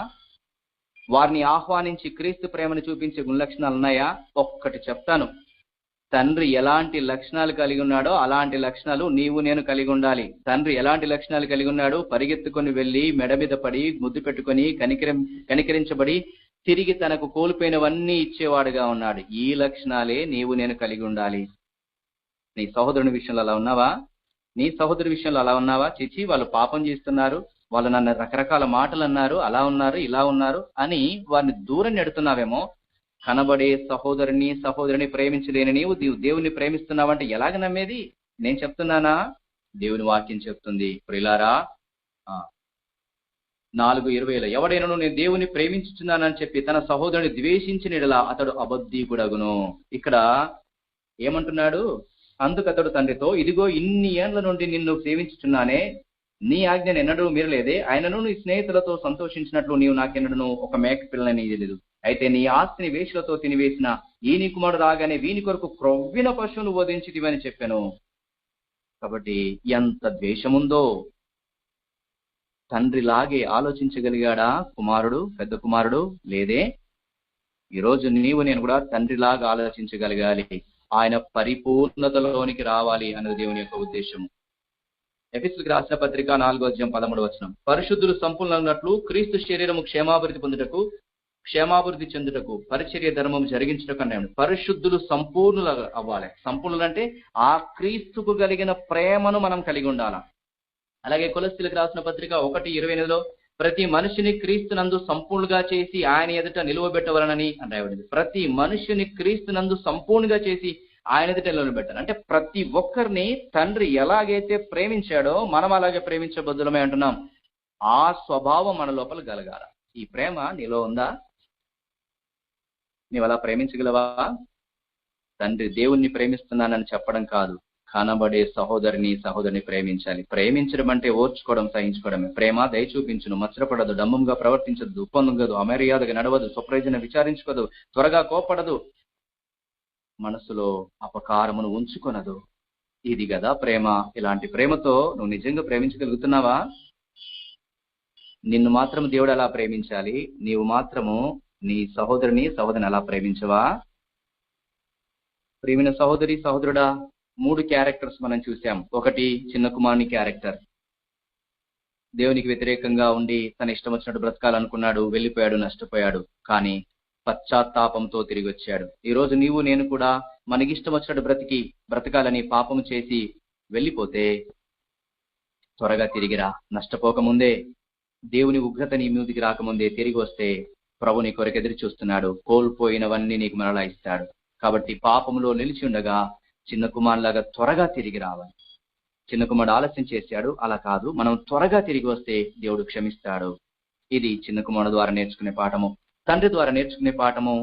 వారిని ఆహ్వానించి క్రీస్తు ప్రేమను చూపించే గుణలక్షణాలు ఉన్నాయా? ఒక్కటి చెప్తాను, తండ్రి ఎలాంటి లక్షణాలు కలిగి ఉన్నాడో అలాంటి లక్షణాలు నీవు నేను కలిగి ఉండాలి. తండ్రి ఎలాంటి లక్షణాలు కలిగి ఉన్నాడు? పరిగెత్తుకొని వెళ్ళి మెడ మీద పడి ముద్దు పెట్టుకొని కనికరించబడి తిరిగి తనకు కోల్పోయినవన్నీ ఇచ్చేవాడుగా ఉన్నాడు. ఈ లక్షణాలే నీవు నేను కలిగి ఉండాలి. నీ సహోదరుని విషయంలో అలా ఉన్నావా? నీ సహోదరు విషయంలో అలా ఉన్నావా? చిచి వాళ్ళు పాపం చేస్తున్నారు, వాళ్ళు నన్ను రకరకాల మాటలు అన్నారు, అలా ఉన్నారు, ఇలా ఉన్నారు అని వారిని దూరం నెడుతున్నావేమో. కనబడే సహోదరుని ప్రేమించలేని నీవు దేవుని ప్రేమిస్తున్నావంటే ఎలాగ నమ్మేది? నేను చెప్తున్నానా? దేవుని వాక్యం చెప్తుంది. ప్రియులారా, 4:20 ఎవడైనాను నేను దేవుని ప్రేమించుచున్నానని చెప్పి తన సహోదరుని ద్వేషించినలా అతడు అబద్ధికుడగును. ఇక్కడ ఏమంటున్నాడు? అందుకు అతడు తండ్రితో, ఇదిగో ఇన్ని ఏండ్ల నుండి నిన్ను సేవించుచున్నానే, నీ ఆజ్ఞను ఎన్నడూ మీరలేదే. ఆయనను నీ స్నేహితులతో సంతోషించినట్లు నీవు నాకెన్నడను ఒక మేక పిల్లని ఇయ్యలేదు. అయితే నీ ఆస్తిని వేషులతో తినివేసిన ఈ నీ కుమారుడు రాగానే వీని కొరకు క్రొవ్విన పశువును వధించితివని చెప్పాను. కాబట్టి ఎంత ద్వేషముందో! తండ్రిలాగే ఆలోచించగలిగాడా కుమారుడు, పెద్ద కుమారుడు? లేదే. ఈరోజు నీవు నేను కూడా తండ్రిలాగా ఆలోచించగలగాలి. ఆయన పరిపూర్ణతలోనికి రావాలి అన్నది దేవుని యొక్క ఉద్దేశం. ఎఫెసీయులకు రాసిన పత్రిక 4:13 పరిశుద్ధులు సంపూర్ణులైనట్లు క్రీస్తు శరీరము క్షేమాభివృద్ధి చెందుటకు పరిచర్య ధర్మం జరిగించటకు అన్నాడు. పరిశుద్ధులు సంపూర్ణులు అవ్వాలి. సంపూర్ణులు అంటే ఆ క్రీస్తుకు కలిగిన ప్రేమను మనం కలిగి ఉండాలి. అలాగే కొలస్సీలకు రాసిన పత్రిక 1:28 ప్రతి మనిషిని క్రీస్తునందు సంపూర్ణంగా చేసి ఆయన ఎదుట నిలువబెట్టవలనని అని రాయబడింది. ప్రతి మనుషుని క్రీస్తునందు సంపూర్ణంగా చేసి ఆయన ఎదుట నిలవబెట్టాలి. అంటే ప్రతి ఒక్కరిని తండ్రి ఎలాగైతే ప్రేమించాడో మనం అలాగే ప్రేమించబద్దులమే అంటున్నాం. ఆ స్వభావం మన లోపల కలగాల. ఈ ప్రేమ నీలో ఉందా? నీవు అలా ప్రేమించగలవా? తండ్రి దేవుణ్ణి ప్రేమిస్తున్నానని చెప్పడం కాదు, కనబడే సహోదరిని ప్రేమించాలి. ప్రేమించడం అంటే ఓర్చుకోవడం, సహించుకోవడమే. ప్రేమ దయ చూపించును, మత్సరపడదు, డంబంగా ప్రవర్తించదు, ఉప్పొంగదు, అమర్యాదగా నడవదు, స్వప్రయోజనం విచారించుకోదు, త్వరగా కోపడదు, మనసులో అపకారమును ఉంచుకొనదు. ఇది కదా ప్రేమ. ఇలాంటి ప్రేమతో నువ్వు నిజంగా ప్రేమించగలుగుతున్నావా? నిన్ను మాత్రం దేవుడు అలా ప్రేమించాలి, నీవు మాత్రము నీ సహోదరిని అలా ప్రేమించవా? ప్రియమైన సహోదరుడా, 3 క్యారెక్టర్స్ మనం చూసాం. ఒకటి చిన్న కుమారుని క్యారెక్టర్. దేవునికి వ్యతిరేకంగా ఉండి తన ఇష్టం వచ్చినట్టు బ్రతకాలనుకున్నాడు, వెళ్ళిపోయాడు, నష్టపోయాడు. కానీ పశ్చాత్తాపంతో తిరిగి వచ్చాడు. ఈ రోజు నీవు నేను కూడా మనకిష్టం వచ్చినట్టు బ్రతకాలని పాపం చేసి వెళ్ళిపోతే త్వరగా తిరిగిరా. నష్టపోకముందే, దేవుని ఉగ్రత నీ మీదికి రాకముందే తిరిగి వస్తే ప్రభు నీ కొరకు ఎదురు చూస్తున్నాడు. కోల్పోయినవన్నీ నీకు మరలా ఇస్తాడు. కాబట్టి పాపంలో నిలిచి ఉండగా చిన్న కుమారులాగా త్వరగా తిరిగి రావాలి. చిన్న కుమారుడు ఆలస్యం చేశాడు, అలా కాదు, మనం త్వరగా తిరిగి వస్తే దేవుడు క్షమిస్తాడు. ఇది చిన్న కుమారుడు ద్వారా నేర్చుకునే పాఠము. తండ్రి ద్వారా నేర్చుకునే పాఠము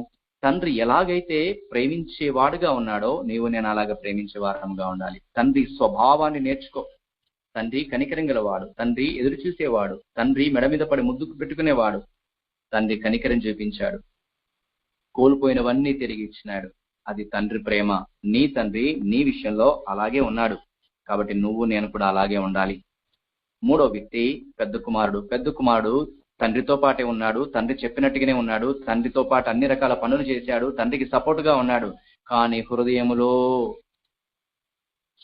తండ్రి ఎలాగైతే ప్రేమించేవాడుగా ఉన్నాడో నీవు నేను అలాగా ప్రేమించే వారంగా ఉండాలి. తండ్రి స్వభావాన్ని నేర్చుకో. తండ్రి కనికరం గలవాడు, తండ్రి ఎదురు చూసేవాడు, తండ్రి మెడ మీద పడి ముద్దుకు పెట్టుకునేవాడు. తండ్రి కనికరం చూపించాడు, కోల్పోయినవన్నీ తిరిగి ఇచ్చినాడు. అది తండ్రి ప్రేమ. నీ తండ్రి నీ విషయంలో అలాగే ఉన్నాడు. కాబట్టి నువ్వు నేను కూడా అలాగే ఉండాలి. మూడో వ్యక్తి పెద్ద కుమారుడు. పెద్ద కుమారుడు తండ్రితో పాటే ఉన్నాడు, తండ్రి చెప్పినట్టుగానే ఉన్నాడు, తండ్రితో పాటు అన్ని రకాల పనులు చేశాడు, తండ్రికి సపోర్ట్ గా ఉన్నాడు. కానీ హృదయములో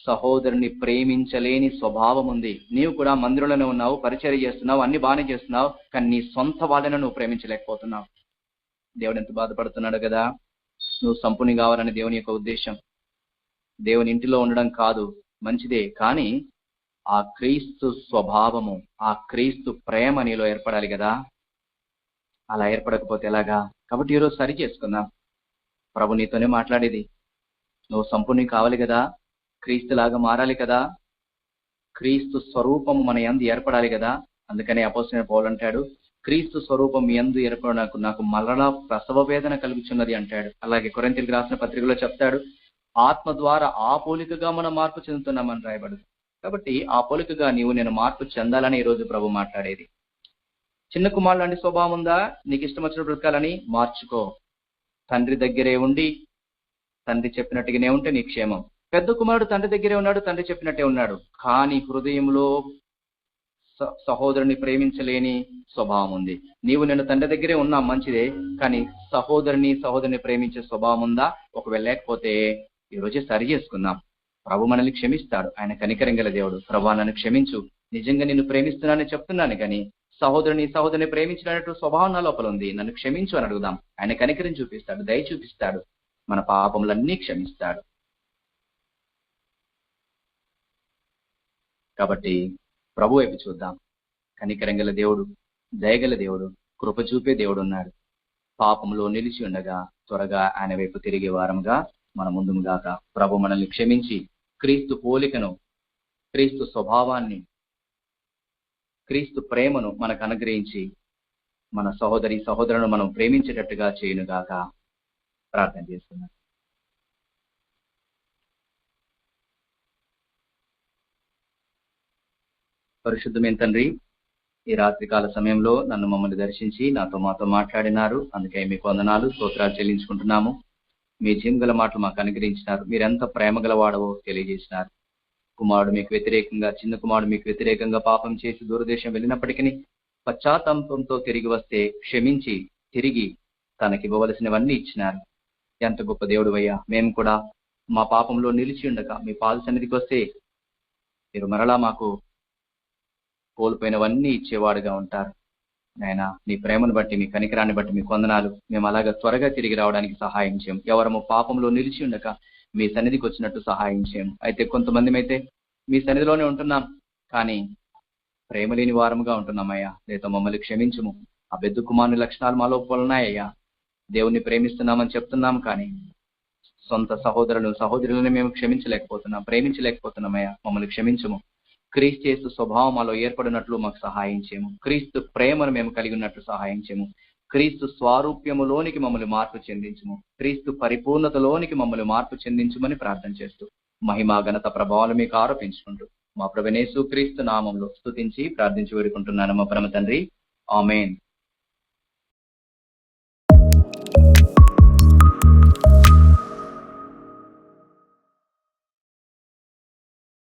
సహోదరుని ప్రేమించలేని స్వభావం ఉంది. నీవు కూడా మందిరంలోనే ఉన్నావు, పరిచర్య చేస్తున్నావు, అన్ని బాగానే చేస్తున్నావు, కానీ నీ సొంత వాళ్ళను నువ్వు ప్రేమించలేకపోతున్నావు. దేవుడు ఎంత బాధపడుతున్నాడు కదా. నువ్వు సంపూర్ణ కావాలని దేవుని యొక్క ఉద్దేశం. దేవుని ఇంటిలో ఉండడం కాదు, మంచిదే, కానీ ఆ క్రీస్తు స్వభావము, ఆ క్రీస్తు ప్రేమ నీలో ఏర్పడాలి కదా. అలా ఏర్పడకపోతే ఎలాగా? కాబట్టి ఈరోజు సరి చేసుకుందాం. ప్రభు నీతోనే మాట్లాడేది. నువ్వు సంపూర్ణ కావాలి కదా, క్రీస్తులాగా మారాలి కదా, క్రీస్తు స్వరూపము మన యందు ఏర్పడాలి కదా. అందుకనే అపోస్తలుడైన పౌలు అంటాడు, క్రీస్తు స్వరూపం మీ యందు ఏర్పడకు నాకు మరలా ప్రసవ వేదన కలుగుచున్నది అంటాడు. అలాగే కొరింథీయులకు రాసిన పత్రికలో చెప్తాడు, ఆత్మ ద్వారా ఆ పోలికగా మనం మార్పు చెందుతున్నామని రాయబడు. కాబట్టి ఆ పోలికగా నీవు నేను మార్పు చెందాలని ఈ రోజు ప్రభు మాట్లాడేది. చిన్న కుమారుడు లాంటి స్వభావం ఉందా? నీకు ఇష్టం వచ్చిన బ్రతకాలని మార్చుకో. తండ్రి దగ్గరే ఉండి తండ్రి చెప్పినట్టుగానే ఉంటే నీ క్షేమం. పెద్ద కుమారుడు తండ్రి దగ్గరే ఉన్నాడు, తండ్రి చెప్పినట్టే ఉన్నాడు, కానీ హృదయంలో సహోదరుని ప్రేమించలేని స్వభావం ఉంది. నీవు నేను తండ్రి దగ్గరే ఉన్నా మంచిదే, కానీ సహోదరుని ప్రేమించే స్వభావం ఉందా? ఒకవేళ లేకపోతే ఈ రోజే సరి చేసుకుందాం. ప్రభు మనల్ని క్షమిస్తాడు. ఆయన కనికరం గల దేవుడు. ప్రభు నన్ను క్షమించు, నిజంగా నిన్ను ప్రేమిస్తున్నానని చెప్తున్నాను, కానీ సహోదరుని ప్రేమించినట్టు స్వభావం నా లోపల ఉంది, నన్ను క్షమించు అని అడుగుదాం. ఆయన కనికరం చూపిస్తాడు, దయ చూపిస్తాడు, మన పాపములన్నీ క్షమిస్తాడు. కాబట్టి ప్రభు వైపు చూద్దాం. కనికరం గల దేవుడు, దయగల దేవుడు, కృప చూపే దేవుడు ఉన్నాడు. పాపంలో నిలిచి ఉండగా త్వరగా ఆయన వైపు తిరిగే వారంగా మన ముందుగాక. ప్రభు మనల్ని క్షమించి క్రీస్తు పోలికను, క్రీస్తు స్వభావాన్ని, క్రీస్తు ప్రేమను మనకు అనుగ్రహించి మన సహోదరులను మనం ప్రేమించేటట్టుగా చేయునుగాక. ప్రార్థన చేస్తున్నాం. పరిశుద్ధమైన తండ్రి, ఈ రాత్రికాల సమయంలో నన్ను మమ్మల్ని దర్శించి మాతో మాట్లాడినారు. అందుకే మీకు వందనాలు, స్తోత్రాలు చెల్లించుకుంటున్నాము. మీ జీవగల మాటలు మాకు అనుగ్రహించినారు. మీరెంత ప్రేమ గలవాడవో తెలియజేసినారు. కుమారుడు మీకు వ్యతిరేకంగా, చిన్న కుమారుడు మీకు వ్యతిరేకంగా పాపం చేసి దూరదేశం వెళ్ళినప్పటికీ పశ్చాత్తాపంతో తిరిగి వస్తే క్షమించి తిరిగి తనకి ఇవ్వవలసినవన్నీ ఇచ్చినారు. ఎంత గొప్ప దేవుడు అయ్యా. మేము కూడా మా పాపంలో నిలిచి ఉండగా మీ పాద సన్నిధికి వస్తే మీరు మరలా మాకు కోల్పోయినవన్నీ ఇచ్చేవాడుగా ఉంటారు. నాయనా, నీ ప్రేమను బట్టి, మీ కనికరాన్ని బట్టి మీకు వందనాలు. మేము అలాగా త్వరగా తిరిగి రావడానికి సహాయం చేయం. ఎవరము పాపంలో నిలిచి ఉండక మీ సన్నిధికి వచ్చినట్టు సహాయం చేయం. అయితే కొంతమంది అయితే మీ సన్నిధిలోనే ఉంటున్నాం, కానీ ప్రేమ లేని వారముగా ఉంటున్నామయ్యా. లేదా మమ్మల్ని క్షమించుము. ఆ పెద్ద కుమారుని లక్షణాలు మా లోపల ఉన్నాయ్యా. దేవుణ్ణి ప్రేమిస్తున్నామని చెప్తున్నాం, కానీ సొంత సహోదరులను మేము ప్రేమించలేకపోతున్నామయ్యా. మమ్మల్ని క్షమించుము. క్రీస్తు యేసు స్వభావం మాలో ఏర్పడినట్లు మాకు సహాయం చేయము. క్రీస్తు ప్రేమను మేము కలిగి ఉన్నట్లు సహాయం చేయము. క్రీస్తు స్వారూప్యములోనికి మమ్మల్ని మార్పు చెందించుము. క్రీస్తు పరిపూర్ణతలోనికి మమ్మల్ని మార్పు చెందించుమని ప్రార్థన చేస్తూ మహిమా ఘనత ప్రభావాలు మీకు ఆరోపించుకుంటూ మా ప్రభువైన యేసు క్రీస్తు నామంలో స్తుతించి ప్రార్థించి వేడుకుంటున్నాను మా పరమ తండ్రి. ఆమేన్.